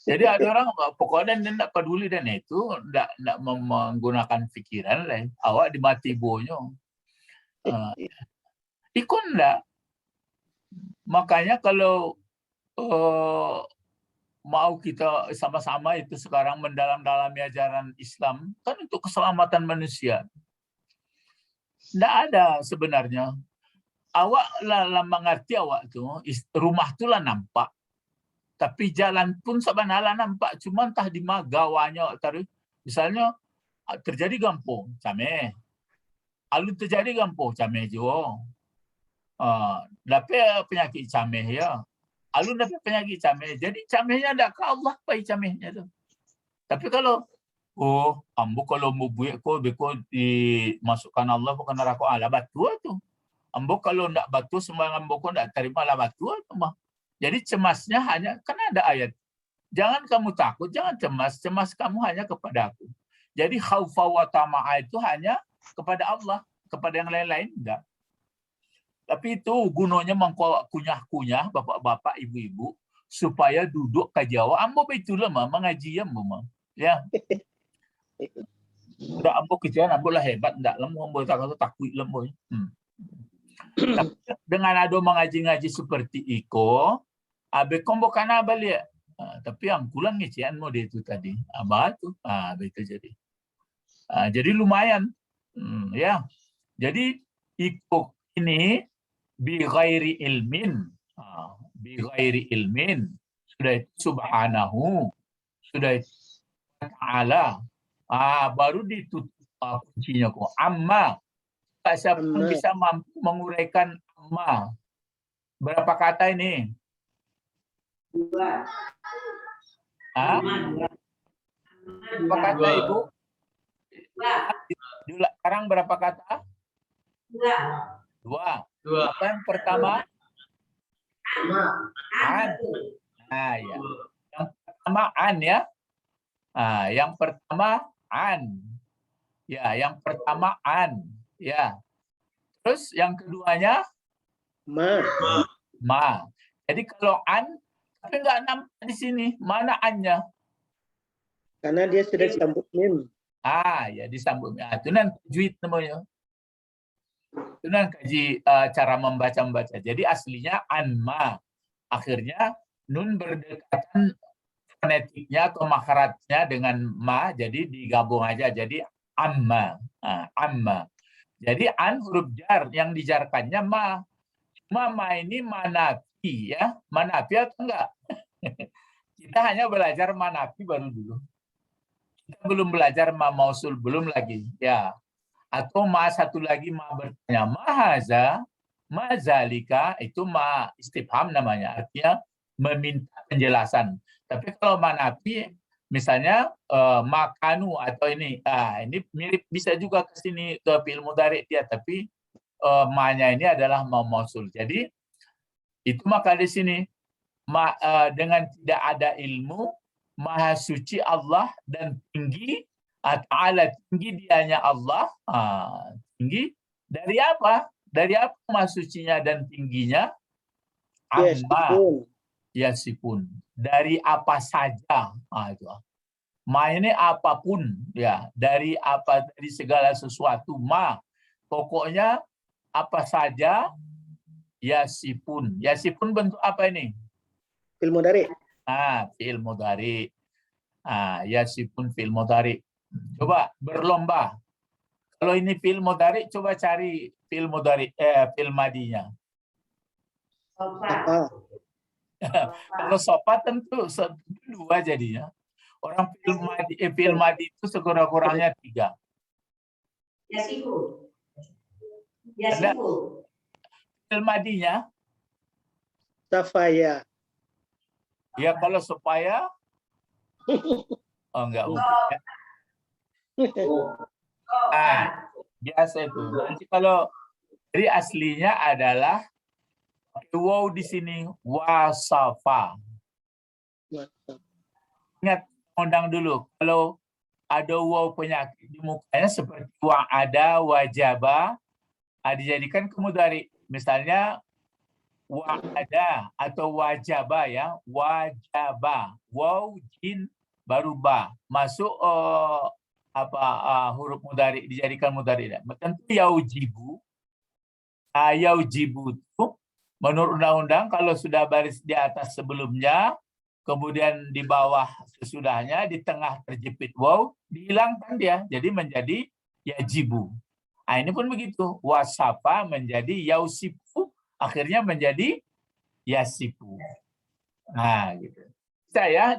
Jadi ada orang pokoknya dia enggak peduli dan itu enggak menggunakan pikiran lah. Awak dimati bonyo. Ikut enggak. Makanya kalau mau kita sama-sama itu sekarang mendalam-dalami ajaran Islam, kan untuk keselamatan manusia. Tidak ada sebenarnya. Awak lah mengerti awak tuh, rumah tu lah nampak. Tapi jalan pun sebenarnya nampak, cuma entah di mana gawanya. Misalnya terjadi gampung, cameh. Alun terjadi gampung, cameh juga. Dapat penyakit cameh ya. Alun dapat penyakit cameh. Jadi camehnya ada ke Allah pai camehnya tu. Tapi kalau ambo kalau mau buat ko beko dimasukkan Allah bukan neraka ala batu tu. Ambo kalau ndak batu sembarangan ambo ko ndak terima lah batu tu mah. Jadi cemasnya hanya kan ada ayat. Jangan kamu takut, jangan cemas. Cemas kamu hanya kepada aku. Jadi khaufa wa tama'a itu hanya kepada Allah, kepada yang lain-lain enggak. Tapi itu gunanya mengkunyah-kunyah bapak-bapak, ibu-ibu supaya duduk ke Jawa. Ambo itulah mah mengaji ambo. Ya. Udah ambo kejadian ambo lah hebat ndak lemu ambo takut lemu. Dengan ada mengaji-ngaji seperti iko, abe kombokana balik. Tapi yang pulang ngecian mo dia itu tadi. Apa tu? Betul jadi. Jadi lumayan. Ya. Jadi iko ini bi ghairi ilmin. Bi ghairi ilmin. Sudah subhanahu. Sudah ta'ala. Baru ditutup kuncinya kok. Amma. Tak siapa pun bisa mampu menguraikan amma. Berapa kata ini? 2. Berapa kata Ibu? Sekarang berapa kata? 2. Apa yang pertama? An. Ya. Yang pertama an ya. Yang pertama an. Ya, yang pertama an. Ya. Terus yang keduanya ma. Jadi kalau an tapi enggak nampak di sini. Mana annya? Karena dia sudah disambut mim. Ya disambut. Itu nanti tajwid namanya. Itu nanti kaji cara membaca. Jadi aslinya anma. Akhirnya nun berdekatan fonetiknya atau makharatnya dengan ma, jadi digabung aja jadi amma. Amma. Jadi an huruf jar yang dijarkannya ma. Ma ini manafi ya. Manafi atau enggak? Kita hanya belajar manafi baru dulu. Kita belum belajar ma mausul, belum lagi. Ya. Atau ma satu lagi ma bertanya. Mahaza, ma zalika, itu ma istifham namanya. Artinya meminta penjelasan. Tapi kalau manafi, misalnya makanu atau ini mirip bisa juga ke sini ke fi'il mudhari dia, tapi ma-nya ini adalah ma mausul. Jadi itu maka di sini dengan tidak ada ilmu, maha suci Allah dan tinggi ta'ala, tinggi dianya Allah. Tinggi dari apa? Dari apa maha sucinya dan tingginya? Amma yasifun. Dari apa saja. Itu. Ma ini apapun ya, dari segala sesuatu. Ma pokoknya apa saja yasifun. Yasifun bentuk apa ini? Fi'il mudhari. Fi'il mudhari. Yasifun fi'il mudhari. Coba berlomba. Kalau ini fi'il mudhari, coba cari fi'il mudhari fi'il madinya. Kalau sofa tentu 2 jadinya. Orang fi'il madi itu sekurang-kurangnya 3. Yasifun. Fi'il madinya? Safaya. Ya kalau supaya enggak mungkin. Biasa itu. Nanti kalau jadi aslinya adalah wow di sini wasafa. Ingat undang dulu kalau ada wow penyakit di mukanya seperti wa'ada, wajaba, dijadikan ke mudhari. Misalnya wa'ada atau wajaba ya, wajaba, waw jin baru ba masuk huruf mudhari dijadikan mudhari. Tentu yaujibu. Yaujibu itu menurut undang-undang kalau sudah baris di atas sebelumnya kemudian di bawah sesudahnya, di tengah terjepit waw, dihilangkan dia, jadi menjadi yajibu. Nah, ini pun begitu, wasafa menjadi yausifu, akhirnya menjadi yasifu. Nah, gitu. Saya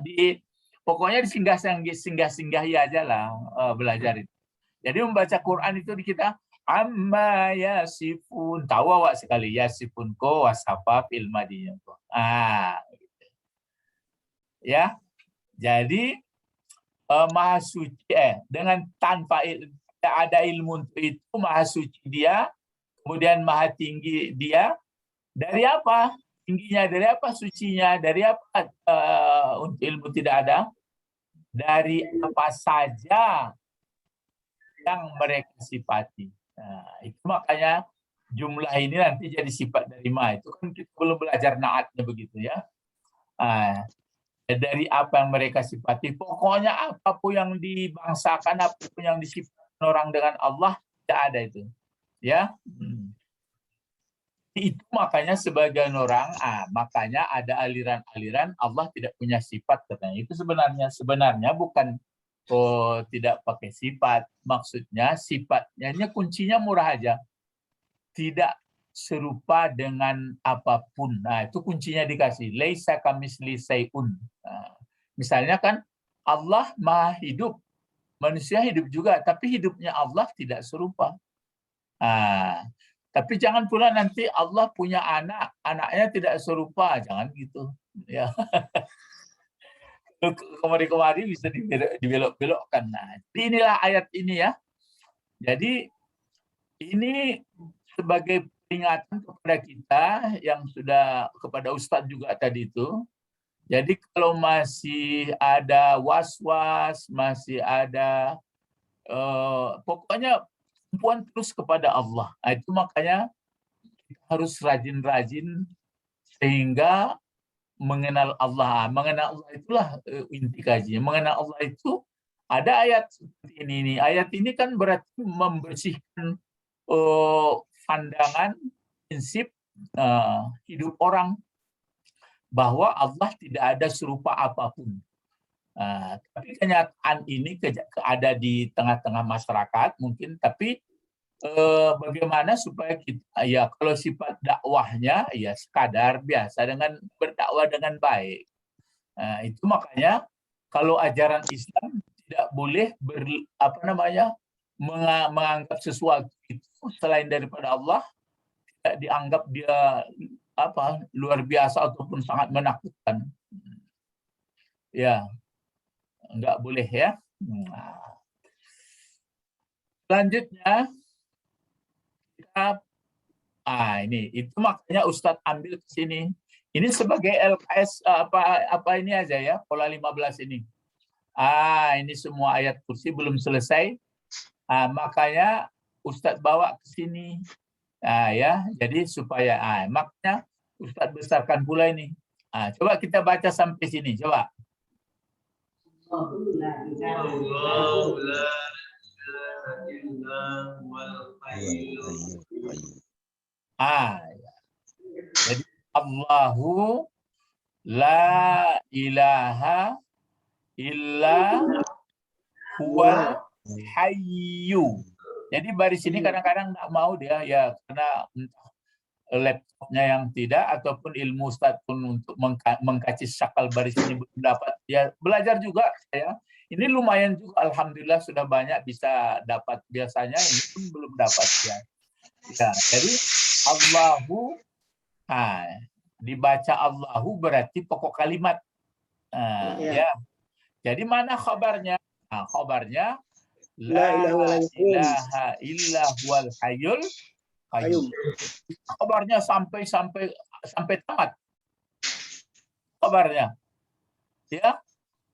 pokoknya singgah-singgahi aja lah belajar itu. Jadi membaca Quran itu di kita amma yasifun, tahu awak sekali yasifun ko wasafa fil madiyah. Gitu. Ya. Jadi maha suci dengan tanpa ada ilmu itu maha suci dia, kemudian maha tinggi dia. Dari apa? Tingginya dari apa? Sucinya dari apa? Untuk ilmu tidak ada. Dari apa saja yang mereka sifati. Nah, itu makanya jumlah ini nanti jadi sifat dari ma. Itu kan kita belum belajar naatnya begitu ya. Dari apa yang mereka sifati. Pokoknya apapun yang dibangsakan, apapun yang disifatkan orang dengan Allah, tidak ada itu. Ya. Itu makanya sebagian orang, makanya ada aliran-aliran Allah tidak punya sifat katanya. Itu sebenarnya bukan tidak pakai sifat. Maksudnya sifatnya kuncinya murah aja. Tidak serupa dengan apapun. Nah, itu kuncinya dikasih. Laisa kamisli sayun. Nah, misalnya kan Allah Maha hidup. Manusia hidup juga, tapi hidupnya Allah tidak serupa. Tapi jangan pula nanti Allah punya anak, anaknya tidak serupa, jangan gitu. Ya. Kemari-kemari bisa dibelok-belokkan. Nah, inilah ayat ini ya. Jadi ini sebagai peringatan kepada kita yang sudah kepada Ustadz juga tadi itu. Jadi kalau masih ada was-was, masih ada pokoknya tumpuan terus kepada Allah. Nah, itu makanya kita harus rajin-rajin sehingga mengenal Allah. Mengenal Allah itulah inti kajian. Mengenal Allah itu ada ayat seperti ini. Ayat ini kan berarti membersihkan pandangan, prinsip hidup orang bahwa Allah tidak ada serupa apapun. Tapi kenyataan ini ada di tengah-tengah masyarakat mungkin, tapi bagaimana supaya kita, ya kalau sifat dakwahnya ya sekadar biasa dengan berdakwah dengan baik. Itu makanya kalau ajaran Islam tidak boleh menganggap sesuatu itu selain daripada Allah tidak dianggap dia luar biasa ataupun sangat menakutkan. Ya. Enggak boleh ya. Selanjutnya kita ini itu makanya Ustadz ambil ke sini. Ini sebagai LKS apa ini aja ya, pola 15 ini. Ini semua ayat kursi belum selesai. Makanya Ustadz bawa ke sini. Ya, jadi supaya makanya Ustadz besarkan pula ini. Coba kita baca sampai sini, coba. Jadi Allahu la ilaha illa huwal hayyu. Jadi baris ini kadang-kadang nggak mau dia ya karena laptopnya yang tidak ataupun ilmu Ustadz pun untuk mengkaji sakal baris ini belum dapat. Ya belajar juga saya. Ini lumayan juga, alhamdulillah sudah banyak bisa dapat. Biasanya ini pun belum dapat ya. Jadi Allahu, dibaca Allahu berarti pokok kalimat. Ya. Jadi mana khabarnya? Khabarnya la ilaha illa huwal hayyul qayyum. Kabarnya sampai tamat. Kabarnya. Ya.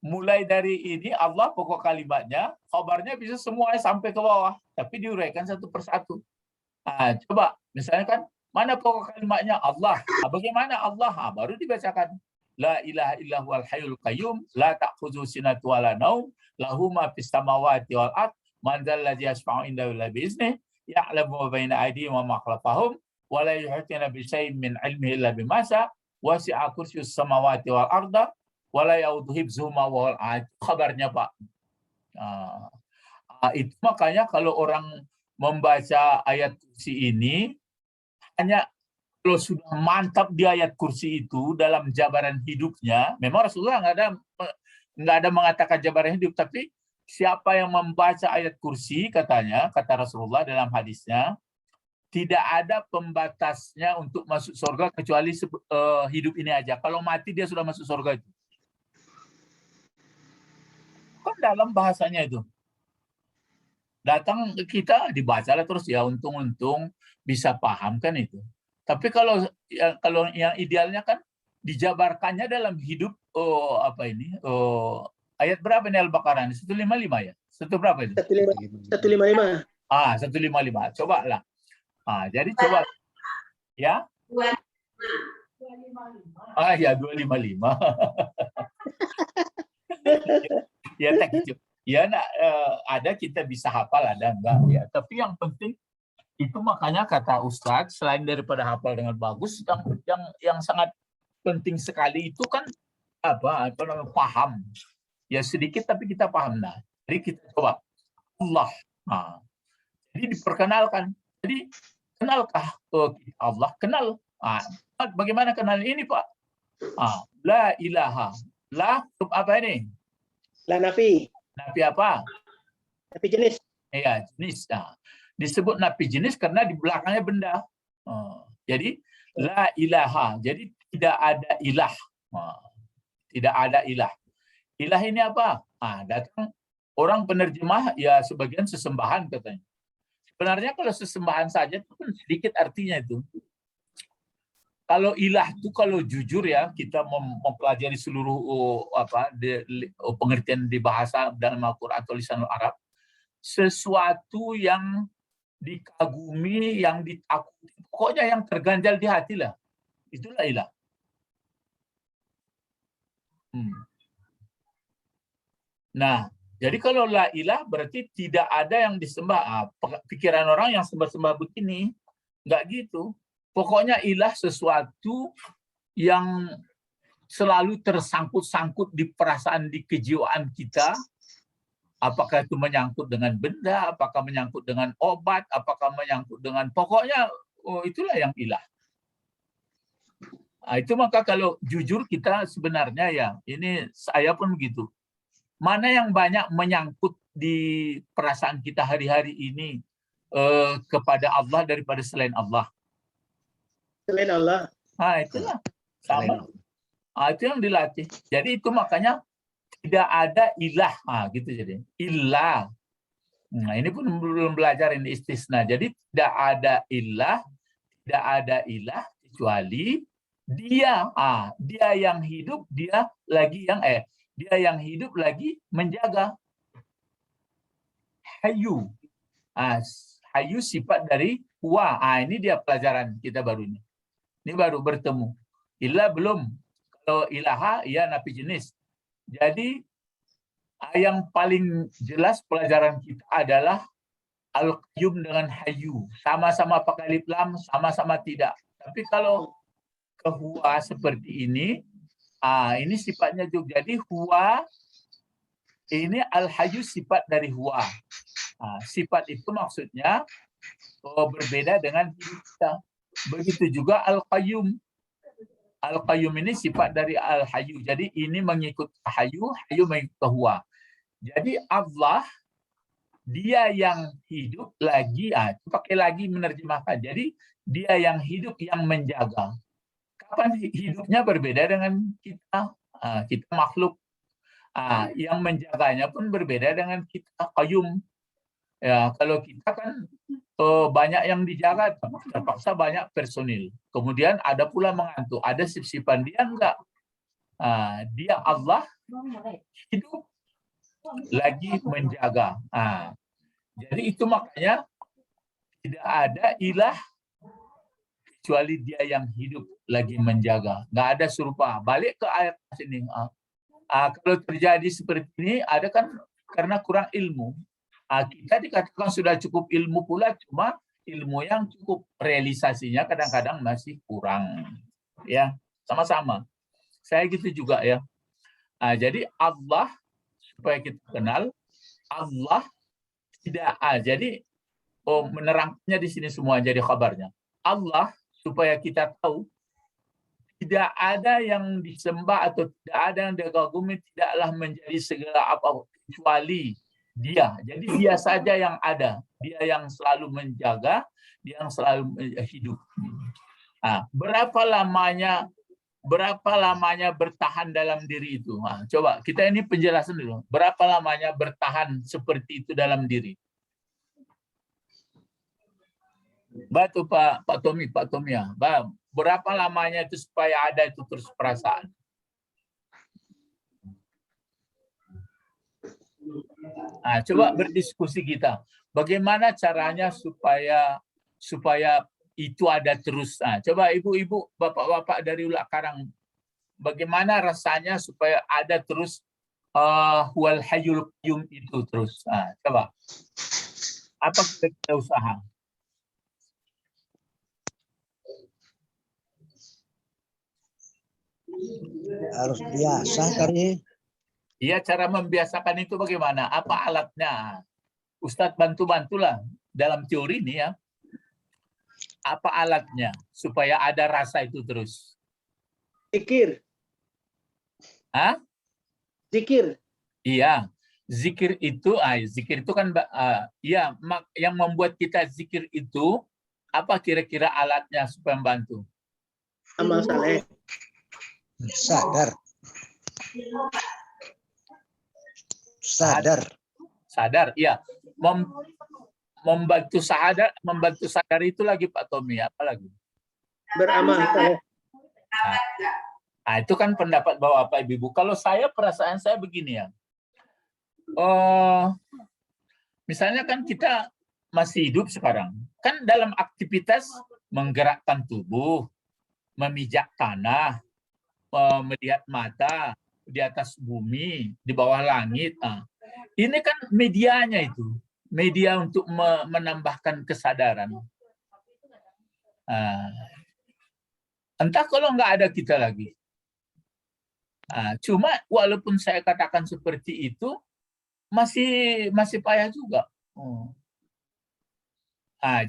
Mulai dari ini Allah pokok kalimatnya, kabarnya bisa semuanya sampai ke bawah, tapi diuraikan satu persatu. Coba misalnya kan mana pokok kalimatnya Allah. Bagaimana Allah? Baru dibacakan. La ilaha illa huwal hayyul qayyum, la ta'khudhuhu sinatun wa la naum, lahu ma fis samawati wal ard, man dzal ladzi yashfa'u indahu illa bi idznihi, ya'lamu ma baina aydihim wa ma khalfahum, wa la yuhituna bi syai'in min 'ilmihi illa bima syaa, wasi'a kursiyyuhu samawati wal arda wala yauduhu hifdzuhuma wa huwal kabarnya Pak. Itu makanya kalau orang membaca ayat kursi ini hanya kalau sudah mantap di ayat kursi itu dalam jabaran hidupnya, memang Rasulullah nggak ada mengatakan jabaran hidup, tapi siapa yang membaca ayat kursi katanya, kata Rasulullah dalam hadisnya, tidak ada pembatasnya untuk masuk surga kecuali hidup ini aja. Kalau mati dia sudah masuk surga itu. Kan dalam bahasanya itu. Datang kita dibacalah terus ya, untung-untung bisa paham kan itu. Tapi kalau yang idealnya kan dijabarkannya dalam hidup ayat berapa ini Al-Baqarah? 155 ya? Satu berapa itu? 155. 155. Coba lah. Jadi coba ya. 255. Ya 255. Ya tak gitu. Ya ada kita bisa hafal, ada enggak ya. Tapi yang penting itu makanya kata Ustadz, selain daripada hafal dengan bagus, yang sangat penting sekali itu kan paham. Ya sedikit tapi kita paham. Nah, jadi kita coba Allah. Jadi diperkenalkan. Jadi kenalkah Allah? Kenal. Bagaimana kenal ini Pak? La ilaha. La apa ini? La nafi. Nafi apa? Nafi jenis. Ya, jenis. Disebut nafi jenis karena di belakangnya benda. Jadi la ilaha. Jadi tidak ada ilah. Tidak ada ilah. Ilah ini apa? Datang orang penerjemah ya sebagian sesembahan katanya. Sebenarnya kalau sesembahan saja itu pun sedikit artinya itu. Kalau ilah itu kalau jujur ya kita mempelajari seluruh pengertian di bahasa dalam Al-Qur'an atau lisanul Arab, sesuatu yang dikagumi, yang ditakuti, pokoknya yang terganjal di hati lah. Itulah ilah. Nah, jadi kalau la ilah berarti tidak ada yang disembah. Pikiran orang yang sembah-sembah begini, nggak gitu. Pokoknya ilah sesuatu yang selalu tersangkut-sangkut di perasaan, di kejiwaan kita. Apakah itu menyangkut dengan benda, apakah menyangkut dengan obat, apakah menyangkut dengan pokoknya itulah yang ilah. Itu maka kalau jujur kita sebenarnya ya, ini saya pun begitu. Mana yang banyak menyangkut di perasaan kita hari-hari ini kepada Allah daripada selain Allah? Selain Allah. Itulah sama. Itu yang dilatih. Jadi itu makanya tidak ada ilah, gitu jadi. Ilah. Nah, ini pun belum belajar ini istisna. Jadi tidak ada ilah kecuali dia. Dia yang hidup, dia yang hidup lagi menjaga. Hayu. Hayu sifat dari huwa. Ini dia pelajaran kita baru ini. Ini baru bertemu. Ilah belum. Kalau ilaha, ya nafi jenis. Jadi yang paling jelas pelajaran kita adalah al-qayyum dengan hayu. Sama-sama pakai alif lam, sama-sama tidak. Tapi kalau ke huwa seperti ini sifatnya juga. Jadi huwa ini al-hayu sifat dari huwa. Sifat itu maksudnya berbeda dengan hidup kita. Begitu juga al-qayyum. Al-qayyum ini sifat dari al-hayu. Jadi ini mengikut hayu mengikut huwa. Jadi Allah, dia yang hidup lagi, pakai lagi menerjemahkan. Jadi dia yang hidup, yang menjaga. Kapan hidupnya berbeda dengan kita? Kita makhluk. Yang menjaganya pun berbeda dengan kita, qayyum. Ya, kalau kita kan banyak yang dijaga, terpaksa banyak personil. Kemudian ada pula mengantuk, ada sip-sipan, dia enggak. Dia Allah hidup lagi menjaga. Jadi itu makanya tidak ada ilah kecuali dia yang hidup lagi menjaga. Nggak ada serupa. Balik ke ayat sini. Kalau terjadi seperti ini, ada kan karena kurang ilmu. Kita dikatakan sudah cukup ilmu pula, cuma ilmu yang cukup realisasinya kadang-kadang masih kurang. Ya, sama-sama. Saya gitu juga ya. Jadi Allah, supaya kita kenal Allah tidak jadi menerangnya di sini semua jadi kabarnya. Allah supaya kita tahu tidak ada yang disembah atau tidak ada yang dikagumi, tidaklah menjadi segala apa kecuali Dia. Jadi Dia saja yang ada, Dia yang selalu menjaga, Dia yang selalu hidup. Berapa lamanya bertahan dalam diri itu? Coba kita ini penjelasan dulu. Berapa lamanya bertahan seperti itu dalam diri? Batu Pak Tommy, Pak Tomia. Berapa lamanya itu supaya ada itu terus perasaan? Coba berdiskusi kita. Bagaimana caranya supaya itu ada terus. Coba ibu-ibu, bapak-bapak dari Ulak Karang, bagaimana rasanya supaya ada terus wal hayyul qayyum itu terus. Coba. Apa kita usaha? Harus biasa kali. Iya, cara membiasakan itu bagaimana? Apa alatnya? Ustadz bantu-bantulah dalam teori ini ya. Apa alatnya supaya ada rasa itu terus? Zikir. Zikir. Iya, zikir itu kan yang membuat kita zikir itu apa kira-kira alatnya supaya membantu? Amal saleh. Sadar, iya. Membantu sadar itu lagi Pak Tommy, apa lagi? Beramal saleh. Itu kan pendapat Bapak Ibu. Kalau saya, perasaan saya begini ya. Misalnya kan kita masih hidup sekarang. Kan dalam aktivitas menggerakkan tubuh, memijak tanah, melihat mata di atas bumi, di bawah langit. Ini kan medianya itu. Media untuk menambahkan kesadaran. Entah kalau nggak ada kita lagi. Cuma walaupun saya katakan seperti itu, masih payah juga.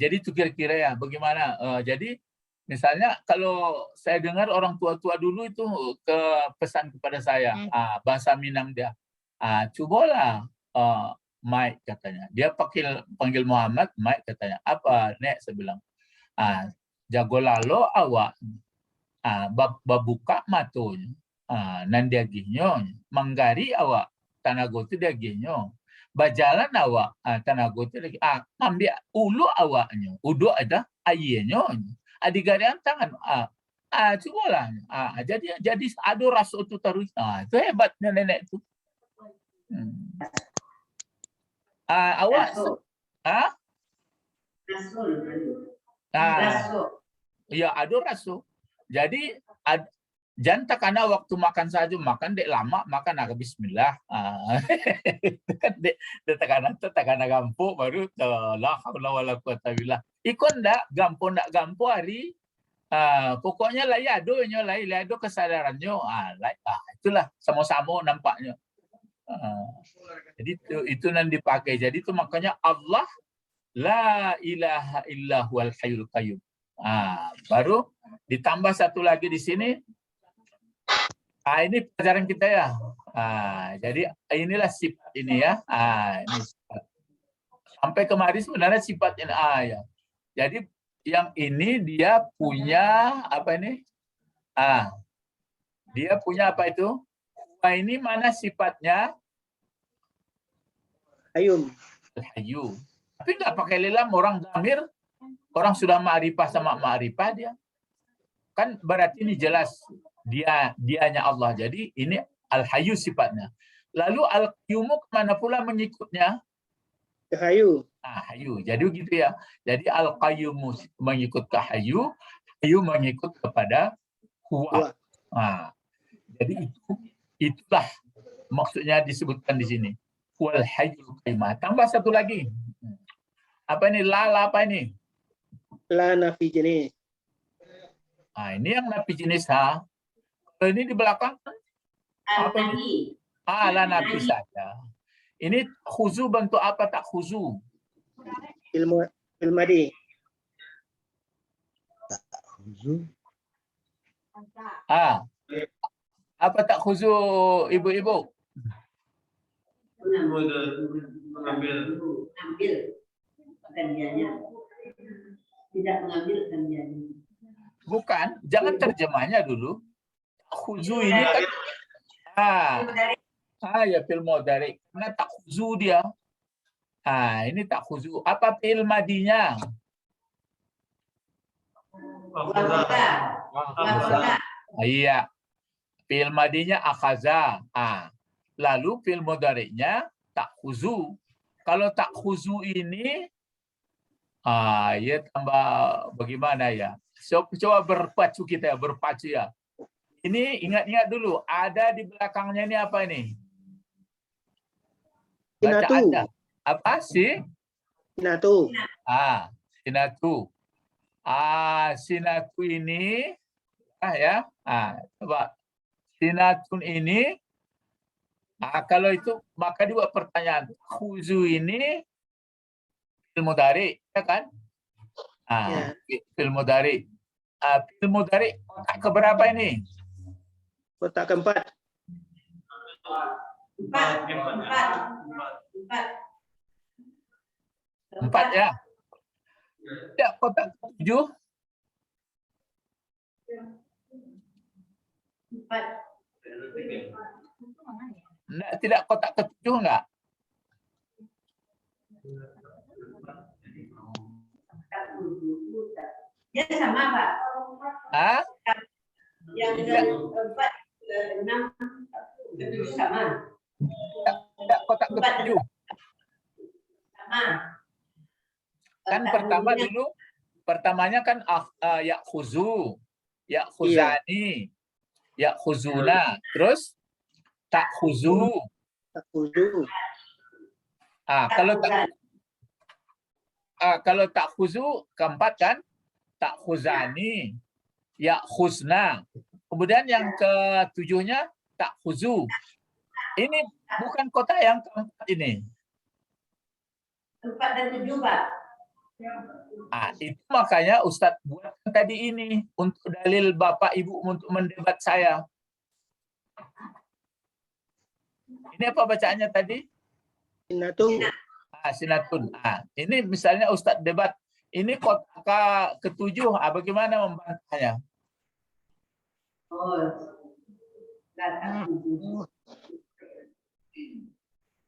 Jadi itu kira-kira ya bagaimana. Jadi misalnya kalau saya dengar orang tua-tua dulu itu pesan kepada saya, bahasa Minang dia, cobalah Mike katanya. Dia panggil Muhammad, Mike katanya. Apa Nek? Saya bilang, jago lalo awak, babuka matonya, nandiagihnyo, manggari awak, tanago tu diagihnyo, bajalan awak, tanago tu lagi, ambil ulu awaknya, udu ada ayahnya, adigarian tangan, cobalah, jadi ada rasa itu terus, itu hebatnya nenek itu. Awak, ya ada rasa. Jadi jangan karena waktu makan saja makan dek lama makan agak Bismillah. Dek tekanan gampo baru la haula wala quwata billah. Ikon ndak gampo hari. Pokoknya lah ya ado kesadarannya. Itulah sama-sama nampaknya. Jadi itu yang dipakai. Jadi itu makanya Allah la ilaha illa huwal hayyul qayyum. Baru ditambah satu lagi di sini. Ini pelajaran kita ya. Jadi inilah sifat ini ya. Ini sifat. Sampai kemarin sebenarnya sifat ini ya. Jadi yang ini dia punya apa ini? Dia punya apa itu? Ini mana sifatnya? Qayyum. Hayyu. Tapi nggak pakai lilam, orang damir, orang sudah ma'rifah sama ma'rifah dia. Kan berarti ini jelas dianya Allah. Jadi ini al-hayyu sifatnya. Lalu al-qayyumu kemana pula mengikutnya? Ke hayyu. Hayyu. Jadi gitu ya. Jadi al-qayyumu mengikut ke hayyu, hayyu mengikut kepada huwa. Jadi itulah maksudnya disebutkan di sini. Wal hayyul qayyum. Tambah satu lagi. Apa ini? La apa ini? La nafi jenis. Ini yang nafi jenis Kalau ini di belakang Apa ini? La nafi saja. Ini khuzu bentuk apa tak khuzu? Fil madi. Khuzu. Apa tak khuzu ibu-ibu? Mengambil. Gantiannya. Tidak mengambil gantiannya. Bukan, jangan terjemahnya dulu. Khuzu ini kan ya fil mudhari. Karena tak khuzu dia. Ini tak khuzu. Apa fil madinya? Iya. Fil madinya akhaza. Lalu fil mudhari'nya tak khuzu. Kalau tak khuzu ini ya tambah bagaimana ya? Coba berpacu kita ya, berpacu ya. Ini ingat-ingat dulu, ada di belakangnya ini apa ini? Bacaannya. Apa sih? Sinatu. Sinatu. Sinatu ini ya. Coba. Sinatun ini kalau itu maka dibuat pertanyaan. Khuzu ini fil mudhari, ya kan? Fil mudhari. Fil mudhari kotak keberapa ini? Kotak keempat. Empat ya. Tidak kotak 7. Tidak kotak ke-7 enggak? Ya sama, Pak. Yang ke-4, ke-6, ke-7 sama. Tidak kotak ke-7. Sama. Kan pertama dulu, pertamanya kan ya khuzu, ya khuzani, ya khuzuna, terus tak khuzu. Tak khuzu. Kalau tak khuzu keempat kan, tak khuzani, ya khuzna. Kemudian yang ke-7-nya tak khuzu. Ini bukan kota yang keempat ini. 4 dan 7, Pak. Itu makanya Ustadz buatkan tadi ini untuk dalil Bapak Ibu untuk mendebat saya. Ini apa bacaannya tadi? Sinatu. Sinatun. Ini misalnya Ustadz debat. Ini kota ke-7. Bagaimana membantahnya?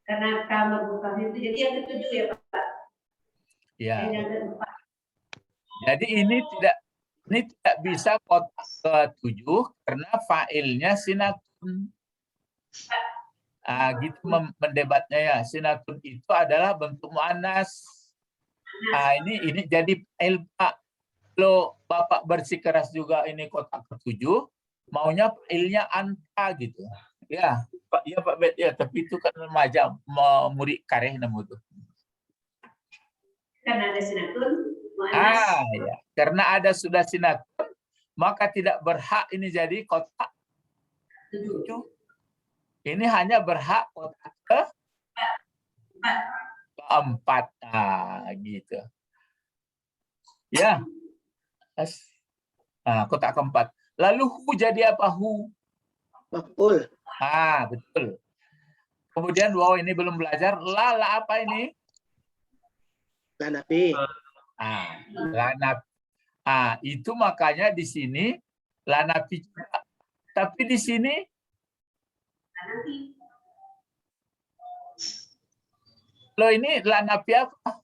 Karena kamar bukan itu, jadi yang ke-7 ya, Pak. Ya. Jadi ini tidak bisa kotak ke-7 karena failnya sinatun. Gitu mendebatnya ya. Sinatun itu adalah bentuk muannas. Ini jadi fail, Pak. Kalau Bapak bersikeras juga ini kotak ke-7, maunya failnya anta gitu. Ya, Pak, ya Pak Bet ya, tapi itu kan remaja murid kareh namu itu. Karena ada sinatun, ya. Karena ada sudah sinatun, maka tidak berhak ini jadi kotak 7. Ini hanya berhak kotak ke-4. Gitu. Ya. Kotak ke-4. Lalu hu jadi apa hu? Maf'ul. Betul. Kemudian wow ini belum belajar. La apa ini? La nafi. La nafi. Itu makanya di sini la nafi. Tapi di sini lo ini la nafi apa?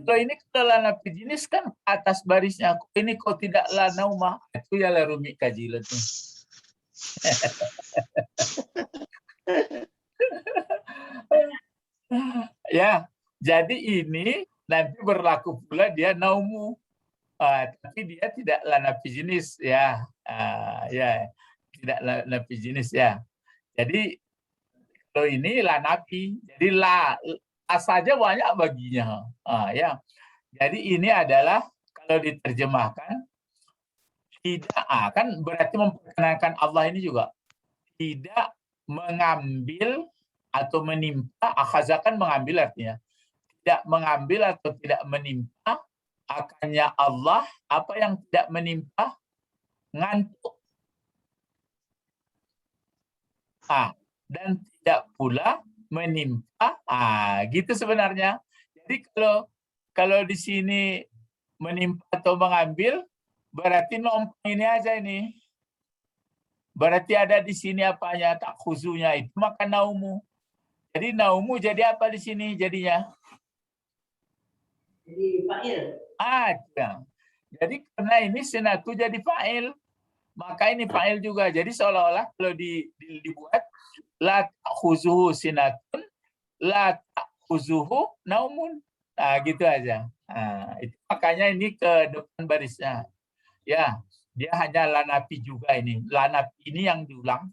Kalau ini kalau la nafi jenis kan atas barisnya. Ini kok tidak la nauma. Itu ya la rumi kajilan tuh. Ya, jadi ini nanti berlaku pula dia naumu. Tapi dia tidak la nafi jenis ya. Tidak la nafi jenis ya. Jadi kalau ini la nafi, jadi la saja banyak baginya. Ya. Jadi ini adalah kalau diterjemahkan Tidak, kan berarti memperkenalkan Allah ini juga tidak mengambil atau menimpa. Akhaza kan mengambil artinya. Tidak mengambil atau tidak menimpa akannya Allah apa yang tidak menimpa ngantuk. Dan tidak pula menimpa. Gitu sebenarnya. Jadi kalau di sini menimpa atau mengambil, berarti numpang ini aja ini. Berarti ada di sini apanya, tak khuzunya itu maka naumu. Jadi naumu jadi apa di sini jadinya? Jadi fa'il. Jadi karena ini sinatu jadi fa'il. Maka ini fa'il juga. Jadi seolah-olah kalau dibuat la khuzuhu sinatun, la khuzuhu naumun. Gitu aja. Itu makanya ini ke depan barisnya. Ya, dia hanya lanapi juga ini. Lanapi ini yang diulang.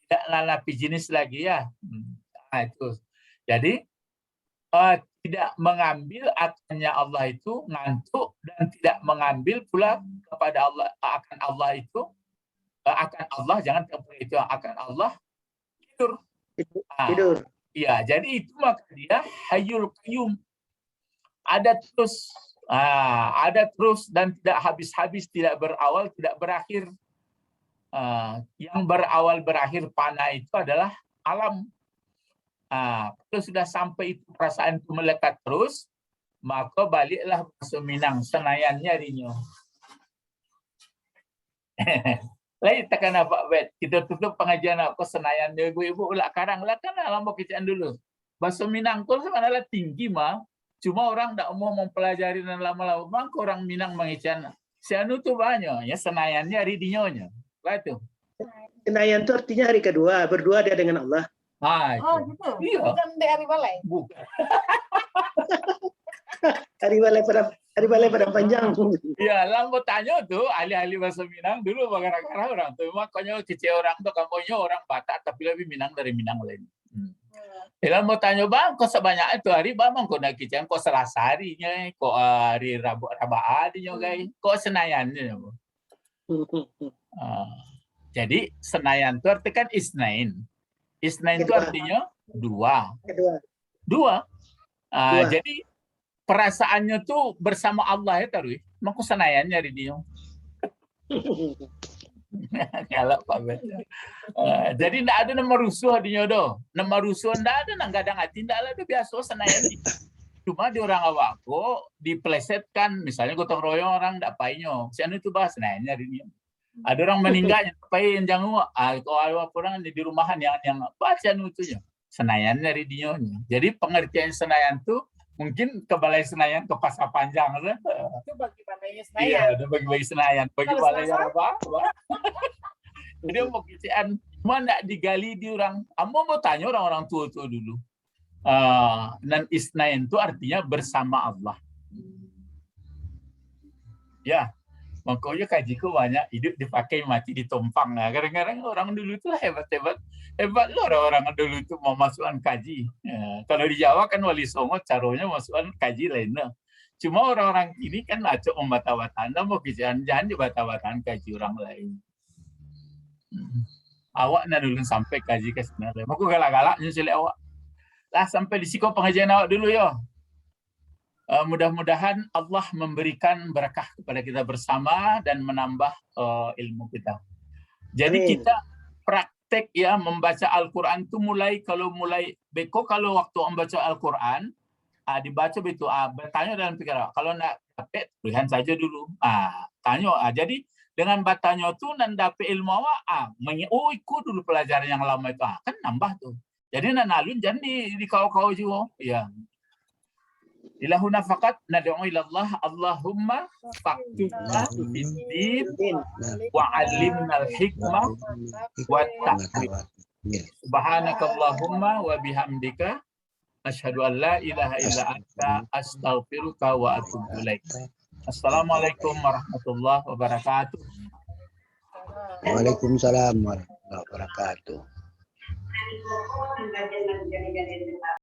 Tidak lanapi jenis lagi ya. Itu. Jadi tidak mengambil akannya Allah itu ngantuk dan tidak mengambil pula kepada Allah akan Allah itu akan Allah jangan itu akan Allah tidur. Tidur. Iya, jadi itu maka dia Hayyul Qayyum. Ada terus dan tidak habis-habis, tidak berawal, tidak berakhir. Yang berawal berakhir fana itu adalah alam. Kalau sudah sampai itu perasaan itu melekat terus, maka baliklah bahasa Minang, senayannya rinyo. Lain tekan apa bet? Kita tutup pengajian apa senayannya ibu-ibu ulah karang lah kan alam kecaan dulu. Bahasa Minang itu sebenarnya tinggi mah. Cuma orang tidak mau mempelajari dan lama-lama maka orang Minang mengican. Sianu tuh banyak ya senayannya ridinyonya. Betul. Senayan itu artinya hari kedua, berdua dia dengan Allah. Gitu. Iya. Bukan di hari balai. Bukan. Hari balai pada panjang. Iya, lah mau tanya tuh ahli-ahli bahasa Minang dulu bagaimana orang tuh makanya kecil orang tuh kampungnya orang Batak tapi lebih Minang dari Minang lain. Ilan mau tanya bang, kok sebanyak itu hari bang, kok nak kicang, kok Selasa harinya, kok hari Rabu harinya guys, kok Senayannya. Jadi Senayan itu artinya kan Isnain. Isnain itu artinya dua. Jadi perasaannya tuh bersama Allah ya taruh. Maka Senayannya di dia. Kalau Pak Bet. Jadi tidak ada nama rusuh di nyodo. Nama rusuh tidak ada, nang gadang hati tidak ada biasa Senayan. Cuma di orang awako diplesetkan, misalnya gotong royong orang tidak painyo. Siapa itu bahas Senayannya di dia. Ada orang meninggalnya, pain jangan kalau orang di rumahan yang baca nutunya. Senayannya di dia. Jadi pengertian Senayan tuh mungkin ke Balai Senayan ke Pasar Panjang Itu bagi balainya Senayan. Iya, udah bagi Senayan, bagi balai apa? Jadi mau kician, cuma nggak digali di orang. Kamu mau tanya orang-orang tua dulu. Dan Isnain itu artinya bersama Allah. Ya, makanya kajiku banyak hidup dipakai mati ditumpang. Nah, kadang-kadang orang dulu itu hebat loh orang-orang dulu itu mau masukkan kaji. Kalau di Jawa kan Wali Songo caranya masukkan kaji lainnya. Cuma orang-orang ini kan acok membata-batan, mau jangan dibata-batan kaji orang lain. Awak nak dulu sampai kaji ke sana. Mau galak-galak nyusul awak. Lah sampai di siko pengajian awak dulu ya. Mudah-mudahan Allah memberikan berkah kepada kita bersama dan menambah ilmu kita. Jadi Amin. kita praktek ya membaca Al-Quran itu kalau waktu membaca Al-Quran dibaca begitu bertanya dalam pikiran kalau nak dapat lihat saja dulu tanya jadi dengan bertanya itu nan dapat ilmu awak ikut dulu pelajaran yang lama itu kan nambah tuh jadi nan alun jangan di kau juga ya. Ilahuna faqat nad'u ila Allah Allahumma faqtubna fid-din wa 'allimna al-hikmah wa at-ta'lim. Subhanakallahumma wa bihamdika asyhadu an la ilaha illa anta astaghfiruka wa atubu ilaik. Assalamualaikum warahmatullahi wabarakatuh. Waalaikumsalam warahmatullahi wabarakatuh.